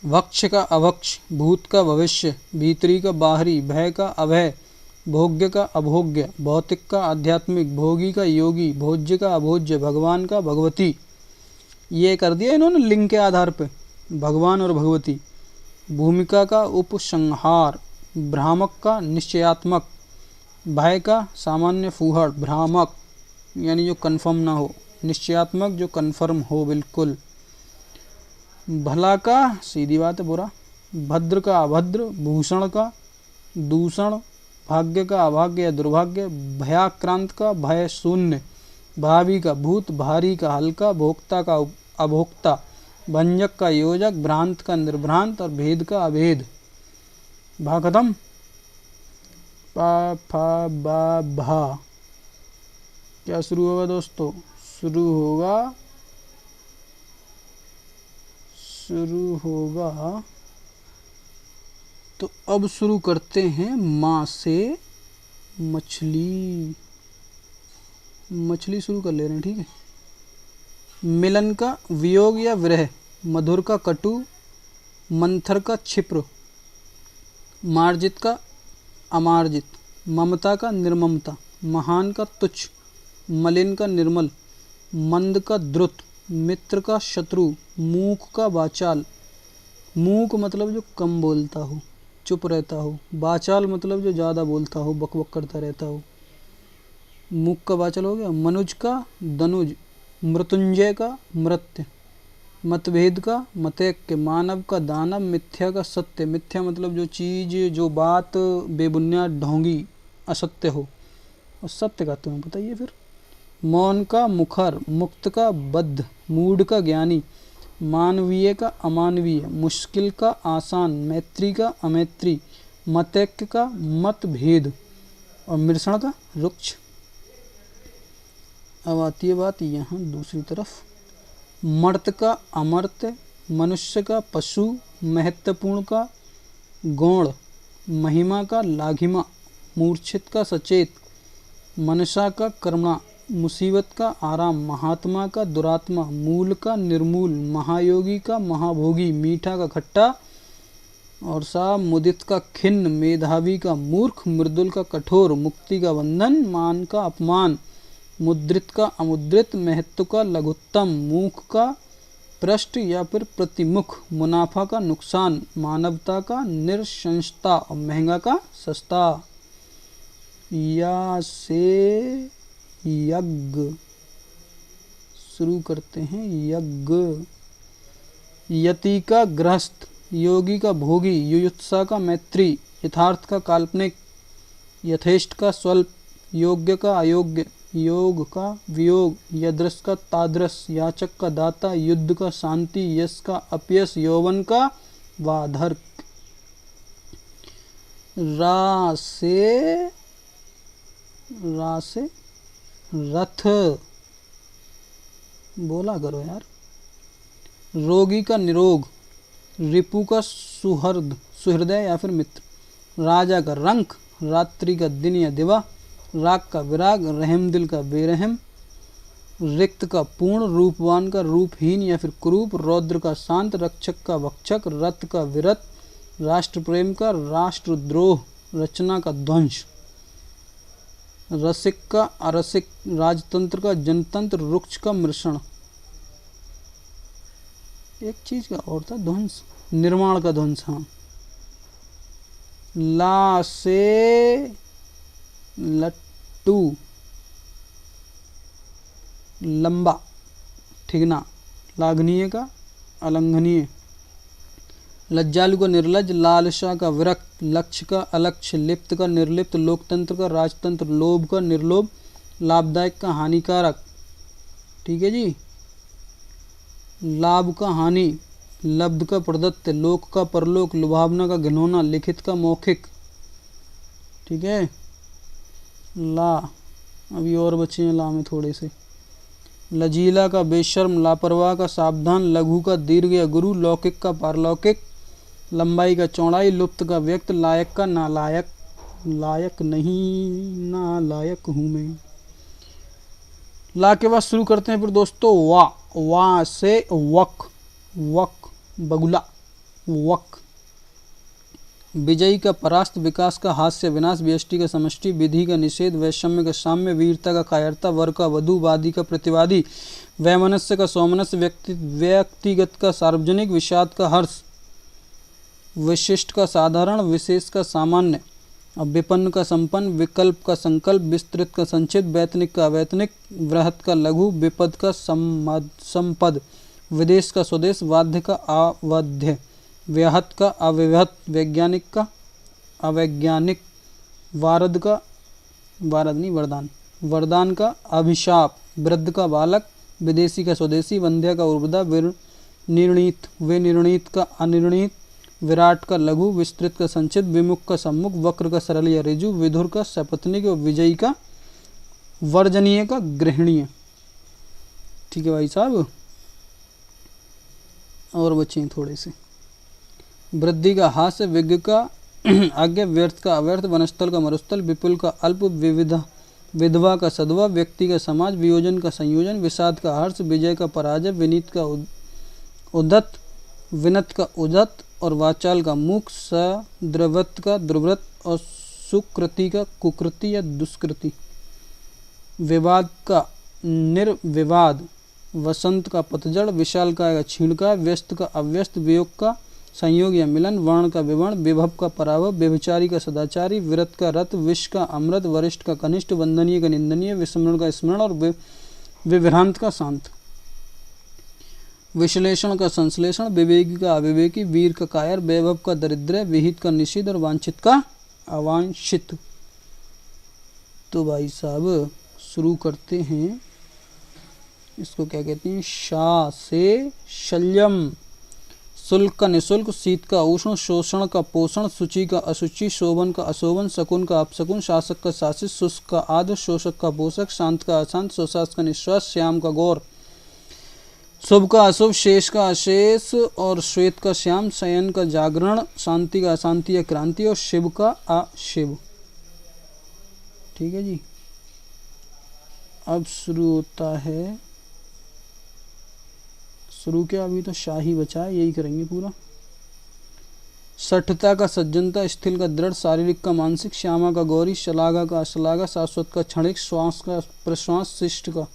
[SPEAKER 1] वक्ष का अवक्ष, भूत का भविष्य, भीतरी का बाहरी, भय का अभय, भोग्य का अभोग्य, भौतिक का आध्यात्मिक, भोगी का योगी, भोज्य का अभोज्य, भगवान का भगवती। ये कर दिया इन्होंने लिंग के आधार पे, भगवान और भगवती। भूमिका का उपसंहार, भ्रामक का निश्चयात्मक, भय का सामान्य फूहड़, भ्रामक यानी जो कन्फर्म ना हो, निश्चयात्मक जो कन्फर्म हो बिल्कुल। भला का सीधी बात है बुरा, भद्र का अभद्र, भूषण का दूषण, भाग्य का अभाग्य या दुर्भाग्य, भयाक्रांत का भय शून्य, भावी का भूत, भारी का हल्का, भोक्ता का अभोक्ता, भंजक का योजक, भ्रांत का निर्भ्रांत और भेद का अभेद। भा खत्म। पा फा बा भा क्या शुरू होगा दोस्तों? शुरू होगा तो अब शुरू करते हैं माँ से मछली। मछली शुरू कर ले रहे हैं, ठीक है। मिलन का वियोग या विरह, मधुर का कटु, मंथर का क्षिप्र, मार्जित का अमार्जित, ममता का निर्ममता, महान का तुच्छ, मलिन का निर्मल, मंद का द्रुत, मित्र का शत्रु, मूक का वाचाल। मूक मतलब जो कम बोलता हो, चुप रहता हो। वाचाल मतलब जो ज़्यादा बोलता हो, बकबक करता रहता हो। मूक का वाचाल हो गया। मनुज का दनुज, मृत्युंजय का मृत्य, मतभेद का मतैक्य, मानव का दानव, मिथ्या का सत्य। मिथ्या मतलब जो चीज़, जो बात बेबुनियाद, ढोंगी, असत्य हो, और सत्य का तुम्हें बताइए फिर। मौन का मुखर, मुक्त का बद्ध, मूढ़ का ज्ञानी, मानवीय का अमानवीय, मुश्किल का आसान, मैत्री का अमैत्री, मतैक्य का मतभेद और मृषण का रुक्ष। अब आती है बात यहाँ दूसरी तरफ। मर्त का अमर्त्य, मनुष्य का पशु, महत्वपूर्ण का गौण, महिमा का लाघिमा, मूर्छित का सचेत, मनसा का कर्मणा, मुसीबत का आराम, महात्मा का दुरात्मा, मूल का निर्मूल, महायोगी का महाभोगी, मीठा का खट्टा और सा, मुदित का खिन्न, मेधावी का मूर्ख, मृदुल का कठोर, मुक्ति का बंधन, मान का अपमान, मुद्रित का अमुद्रित, महत्व का लघुत्तम, मूख का पृष्ठ या फिर प्रतिमुख, मुनाफा का नुकसान, मानवता का निरशंसता और महंगा का सस्ता। या से यज्ञ शुरू करते हैं। यज्ञ, यति का गृहस्थ, योगी का भोगी, युयुत्सा का मैत्री, यथार्थ का काल्पनिक, यथेष्ट का स्वल्प, योग्य का अयोग्य, योग का वियोग, यदृश का तादृश, याचक का दाता, युद्ध का शांति, यश का अपयश, यौवन का वाधर्क। रा से रथ, बोला करो यार। रोगी का निरोग, रिपु का सुहृदय या फिर मित्र, राजा का रंक, रात्रि का दिन या दिवा, राग का विराग, रहम दिल का बेरहम, रिक्त का पूर्ण, रूपवान का रूपहीन या फिर कुरूप, रौद्र का शांत, रक्षक का भक्षक, रत का विरत, राष्ट्र प्रेम का राष्ट्रद्रोह, रचना का ध्वंस, रसिक का अरसिक, राजतंत्र का जनतंत्र, रुक्ष का मृषण। एक चीज का और था ध्वंस, निर्माण का ध्वंस। हाँ। ला से लट्टू, लंबा, ठिगना, लाघनीय का अलंघनीय, लज्जालु का निर्लज, लालसा का विरक्त, लक्ष्य का अलक्ष्य, लिप्त का निर्लिप्त, लोकतंत्र का राजतंत्र, लोभ का निर्लोभ, लाभदायक का हानिकारक। ठीक है जी। लाभ का हानि, लब्ध का प्रदत्त, लोक का परलोक, लुभावना का घिनौना, लिखित का मौखिक। ठीक है। ला अभी और बचे हैं ला में थोड़े से। लजीला का बेशर्म, लापरवाह का सावधान, लघु का दीर्घ या गुरु, लौकिक का पारलौकिक, लंबाई का चौड़ाई, लुप्त का व्यक्त, लायक का नालायक, लायक नहीं नालायक हूँ मैं। ला के बाद शुरू करते हैं फिर दोस्तों वा। वा से वक, वक बगुला, वक। विजयी का परास्त, विकास का हास्य, विनाश व्यष्टि का समष्टि, विधि का निषेध, वैषम्य का साम्य, वीरता का कायरता, वर का वधु, वादी का प्रतिवादी, वैमनस्य का सौमनस्य, व्यक्तिगत का सार्वजनिक, विषाद का हर्ष, विशिष्ट का साधारण, विशेष का सामान्य, विपन्न का संपन्न, विकल्प का संकल्प, विस्तृत का संचित, वैतनिक का अवैतनिक, वृहत का लघु, विपद का संपद, विदेश का स्वदेश, वाद्य का अवाद्य, व्याहत का अव्याहत, वैज्ञानिक का अवैज्ञानिक, वारद का वारद नहीं वरदान, वरदान का अभिशाप, वृद्ध का बालक, विदेशी का स्वदेशी, वंध्या का उर्वदा, निर्णीत विनिर्णीत का अनिर्णीत, विराट का लघु, विस्तृत का संचित, विमुख का सम्मुख, वक्र का सरल या ऋजु, विधुर का सपत्निक और विजयी का वर्जनीय का गृहणीय। ठीक है भाई साहब, और बचे थोड़े से। वृद्धि का हास्य, विज्ञ का आज्ञा, व्यर्थ का अव्यर्थ, वनस्थल का मरुस्थल, विपुल का अल्प, विविधा विधवा का सधवा, व्यक्ति का समाज, वियोजन का संयोजन, विषाद का हर्ष, विजय का पराजय, विनीत का उद्धत, विनत का उद्धत और वाचाल का मुख, सद्रव्रत का दुर्व्रत और सुकृति का कुकृति या दुष्कृति, विवाद का निर्विवाद, वसंत का पतझड़, विशाल का क्षीण का, व्यस्त का अव्यस्त, वियोग का संयोग या मिलन, वर्ण का विवर्ण, विभव का पराभव, व्यभिचारी का सदाचारी, विरत का रत, विष का अमृत, वरिष्ठ का कनिष्ठ, वंदनीय का निंदनीय, विस्मरण का स्मरण और विभ्रांत का शांत, विश्लेषण का संश्लेषण, विवेकी का अविवेकी, वीर का कायर, वैभव का दरिद्र, विहित का निषिद्ध और वांछित का अवांछित। तो भाई साहब शुरू करते हैं, इसको क्या कहते हैं, शा से शल्यम, शुल्क का निःशुल्क, शीत का उष्ण, शोषण का पोषण, शुचि का अशुचि, शोभन का अशोभन, शकुन का अपशकुन, शासक का शासित, शुष्क का आद्र, शोषक का पोषक, शांत का अशांत, श्वास का निश्वास, श्याम का गौर, शुभ का अशुभ, शेष का अशेष और श्वेत का श्याम, शयन का जागरण, शांति का अशांति या क्रांति और शिव का अशिव। ठीक है जी। अब शुरू होता है, शुरू क्या, अभी तो शाही बचा है, यही करेंगे पूरा। सठता का सज्जनता, स्थिल का दृढ़, शारीरिक का मानसिक, श्यामा का गौरी, शलाघा का अश्लाघा, शाश्वत का क्षणिक, श्वास का प्रश्वास, शिष्ट का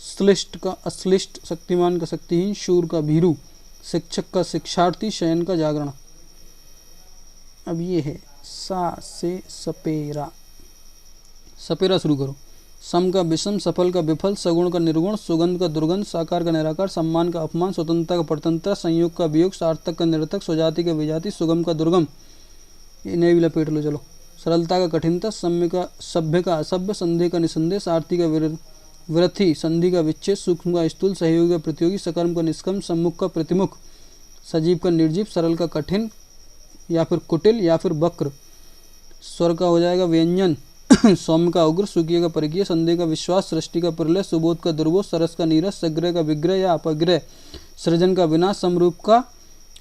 [SPEAKER 1] श्लिष्ट का अश्लिष्ट, शक्तिमान का शक्तिहीन, शूर का भीरू, शिक्षक का शिक्षार्थी, शयन का जागरण। अब ये है सा से सपेरा। सपेरा शुरू करो। सम का विषम, सफल का विफल, सगुण का निर्गुण, सुगंध का दुर्गंध, साकार का निराकार, सम्मान का अपमान, स्वतंत्रता का परतंत्रता, संयोग का वियोग, सार्थक का निरर्थक, स्वजाति का विजाति, सुगम का दुर्गम। इन्हें भी लपेट लो चलो। सरलता का कठिनता, सभ्य का असभ्य, संदेह का निसंदेह, सारथी का विरथी, संधि का विच्छेद, सूक्ष्म का स्थूल, सहयोगी का प्रतियोगी, सकर्म का निष्कर्म, सम्मुख का प्रतिमुख, सजीव का निर्जीव, सरल का कठिन या फिर कुटिल या फिर वक्र। स्वर का हो जाएगा व्यंजन, सौम्य का उग्र, सुखी का परिकीय, संदेह का विश्वास, सृष्टि का प्रलय, सुबोध का दुर्बोध, सरस का नीरस, सग्रह का विग्रह या अपग्रह, सृजन का विनाश, समरूप का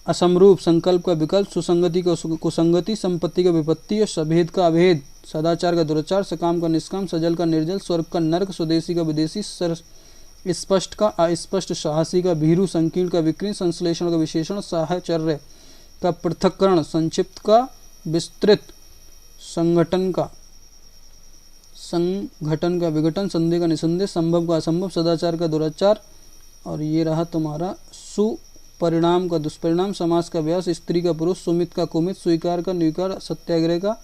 [SPEAKER 1] असमरूप, संकल्प का विकल्प, सुसंगति का कुसंगति, संपत्ति का विपत्ति और सभेद का अभेद, सदाचार का दुराचार, सकाम का निष्काम, सजल का निर्जल, स्वर्ग का नर्क, स्वदेशी का विदेशी, स्पष्ट का अस्पष्ट, साहसी का भीरू, संकीर्ण का विकीर्ण, संश्लेषण का विशेषण, साहचर्य का पृथक्करण, संक्षिप्त का विस्तृत, संगठन का विघटन, संदेह का निसंदेह, संभव का असंभव, सदाचार का दुराचार। और ये रहा तुम्हारा सुपरिणाम का दुष्परिणाम, समास का व्यास, स्त्री का पुरुष, सुमित का कुमित, स्वीकार का निर्विकार, सत्याग्रह का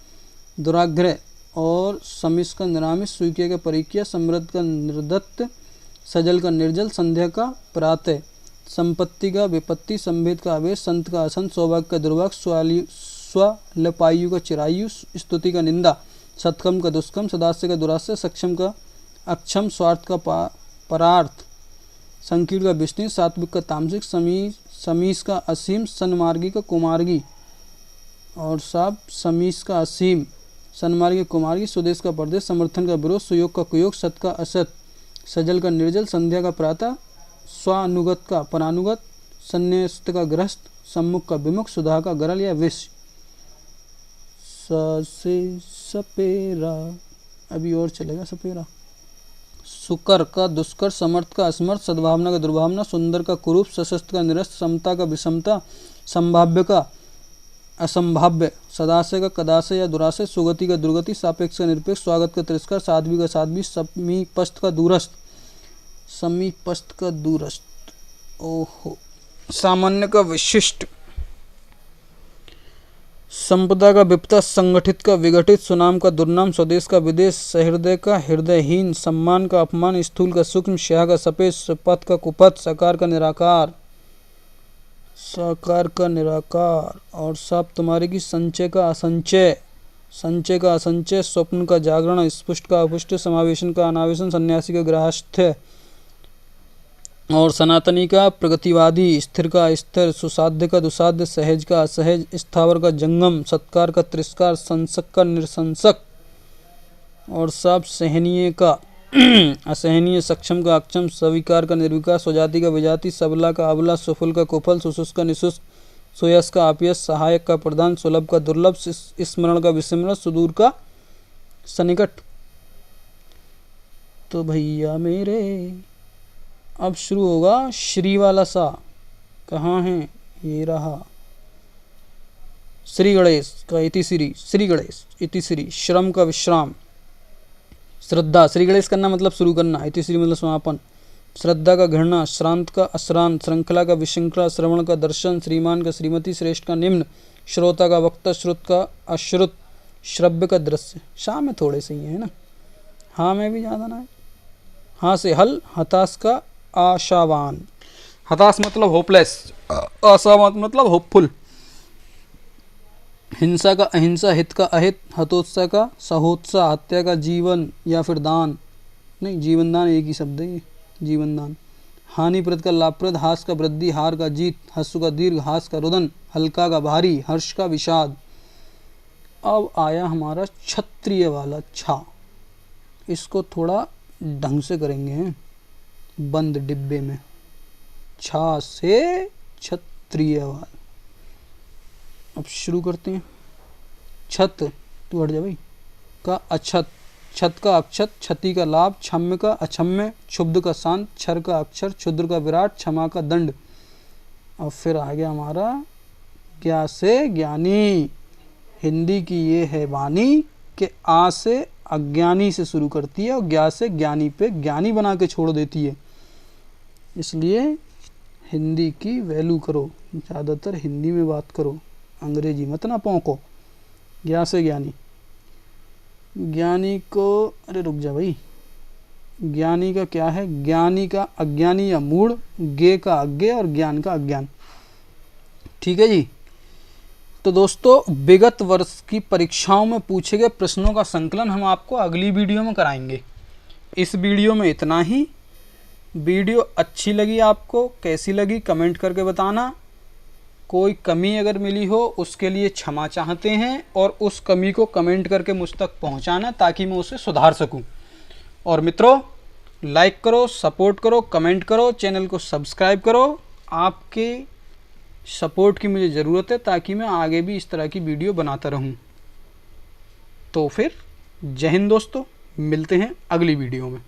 [SPEAKER 1] दुराग्रह और समिस का निरामिष, स्वीक्य का परिक्य, समृद्ध का निर्दत्त, सजल का निर्जल, संध्या का प्रातः, संपत्ति का विपत्ति, संभेद का आवेश, संत का असंत, सौभाग्य का दुर्भाग्य, स्वलपायु का चिरायु, स्तुति का निंदा, सत्कम का दुष्कर्म, सदास्य का दुरास्य, सक्षम का अक्षम, स्वार्थ का परार्थ, संकीर्ण का विष्णु, सात्विक का तामसिक, समीस का असीम, सन्मार्गी का कुमार्गी और साब समीस का असीम, सन्मार्गी कुमार्गी, स्वदेश का परदेश, समर्थन का विरोध, सुयोग का कुयोग, सत का असत, सजल का निर्जल, संध्या का प्रातः, स्वानुगत का परानुगत, संन्यास्त का ग्रस्त, सम्मुख का विमुख, सुधा का गरल या विष। से सपेरा, अभी और चलेगा सपेरा। सुकर का दुष्कर, समर्थ का असमर्थ, सद्भावना का दुर्भावना, सुंदर का कुरूप, सशस्त्र का निरस्त, समता का विषमता, संभाव्य का असंभाव्य, सदाशय का कदाशय या दुराशय, सुगति का दुर्गति, सापेक्ष का निरपेक्ष, स्वागत का तिरस्कार, साध्वी का साध्वी, समीपस्थ का दूरस्थ, समीपस्थ का दूरस्थ, ओहो, सामान्य का विशिष्ट, संपदा का विपदा, संगठित का विघटित, सुनाम का दुर्नाम, स्वदेश का विदेश, सहृदय का हृदयहीन, सम्मान का अपमान, स्थूल का सूक्ष्म, स्याह का सफेद, सुपथ का कुपथ, साकार का निराकार, साकार का निराकार, और साप तुम्हारे की संचय का असंचय, संचय का असंचय, स्वप्न का जागरण, स्पुष्ट का अपुष्ट, समावेशन का अनावेशन, सन्यासी का गृहस्थ, और सनातनी का प्रगतिवादी, स्थिर का अस्थिर, सुसाध्य का दुसाध्य, सहज का असहज, स्थावर का जंगम, सत्कार का तिरस्कार, संसक का निरसंसक, और सब सहनीय का असहनीय, सक्षम का अक्षम, स्वीकार का निर्विकार, स्वजाति का विजाति, सबला का अबला, सुफल का कुफल, सुशुष्क का निशुष्क, सुयस का अपयस, सहायक का प्रधान, सुलभ का दुर्लभ, स्मरण का विस्मरण, सुदूर का सन्निकट। तो भैया मेरे अब शुरू होगा श्री वाला सा। कहाँ है? ये रहा। श्री गणेश का इतिश्री, श्री गणेश इतिश्री, श्रम का विश्राम, श्रद्धा, श्री गणेश करना मतलब शुरू करना, इतिश्री मतलब समापन, श्रद्धा का घृणा, श्रांत का अश्रांत, श्रृंखला का विशृंखला, श्रवण का दर्शन, श्रीमान का श्रीमती, श्रेष्ठ का निम्न, श्रोता का वक्ता, श्रुत का अश्रुत, श्रव्य का दृश्य। शाम में थोड़े से ही है ना, हाँ में भी ज़्यादा ना है। हाँ से हल, हताश का आशावान, हताश मतलब होपलेस, आशावान मतलब होपफुल, हिंसा का अहिंसा, हित का अहित, हतोत्साह का सहोत्साह, हत्या का जीवन या फिर दान, नहीं जीवन दान एक ही शब्द है ये, जीवन दान, हानिप्रद का लाभप्रद, हास का वृद्धि, हार का जीत, हस्सु का दीर्घ, हास का रुदन, हल्का का भारी, हर्ष का विषाद। अब आया हमारा क्षत्रिय वाला छा, इसको थोड़ा ढंग से करेंगे हैं, बंद डिब्बे में। छा से क्षत्रिय वाला। अब शुरू करते हैं। छत, तू हट जा भाई, का अछत, छत का अक्षत, क्षति का लाभ, क्षम्य का अक्षम्य, क्षुब्ध का शांत, क्षर का अक्षर, क्षुद्र का विराट, क्षमा का दंड। और फिर आ गया हमारा ज्ञा से ज्ञानी। हिंदी की ये है वाणी कि आ से अज्ञानी से शुरू करती है और ज्ञा से ज्ञानी पे ज्ञानी बना के छोड़ देती है। इसलिए हिंदी की वैल्यू करो, ज़्यादातर हिंदी में बात करो, अंग्रेजी मत ना पौंको। ज्ञा से ज्ञानी, ज्ञानी को, अरे रुक जा भाई, ज्ञानी का क्या है? ज्ञानी का अज्ञानी या मूढ़, ज्ञे का अज्ञे और ज्ञान का अज्ञान। ठीक है जी। तो दोस्तों, विगत वर्ष की परीक्षाओं में पूछे गए प्रश्नों का संकलन हम आपको अगली वीडियो में कराएंगे। इस वीडियो में इतना ही। वीडियो अच्छी लगी आपको, कैसी लगी कमेंट करके बताना। कोई कमी अगर मिली हो उसके लिए क्षमा चाहते हैं, और उस कमी को कमेंट करके मुझ तक पहुंचाना ताकि मैं उसे सुधार सकूं। और मित्रों, लाइक करो, सपोर्ट करो, कमेंट करो, चैनल को सब्सक्राइब करो। आपके सपोर्ट की मुझे ज़रूरत है ताकि मैं आगे भी इस तरह की वीडियो बनाता रहूं। तो फिर जय हिंद दोस्तों, मिलते हैं अगली वीडियो में।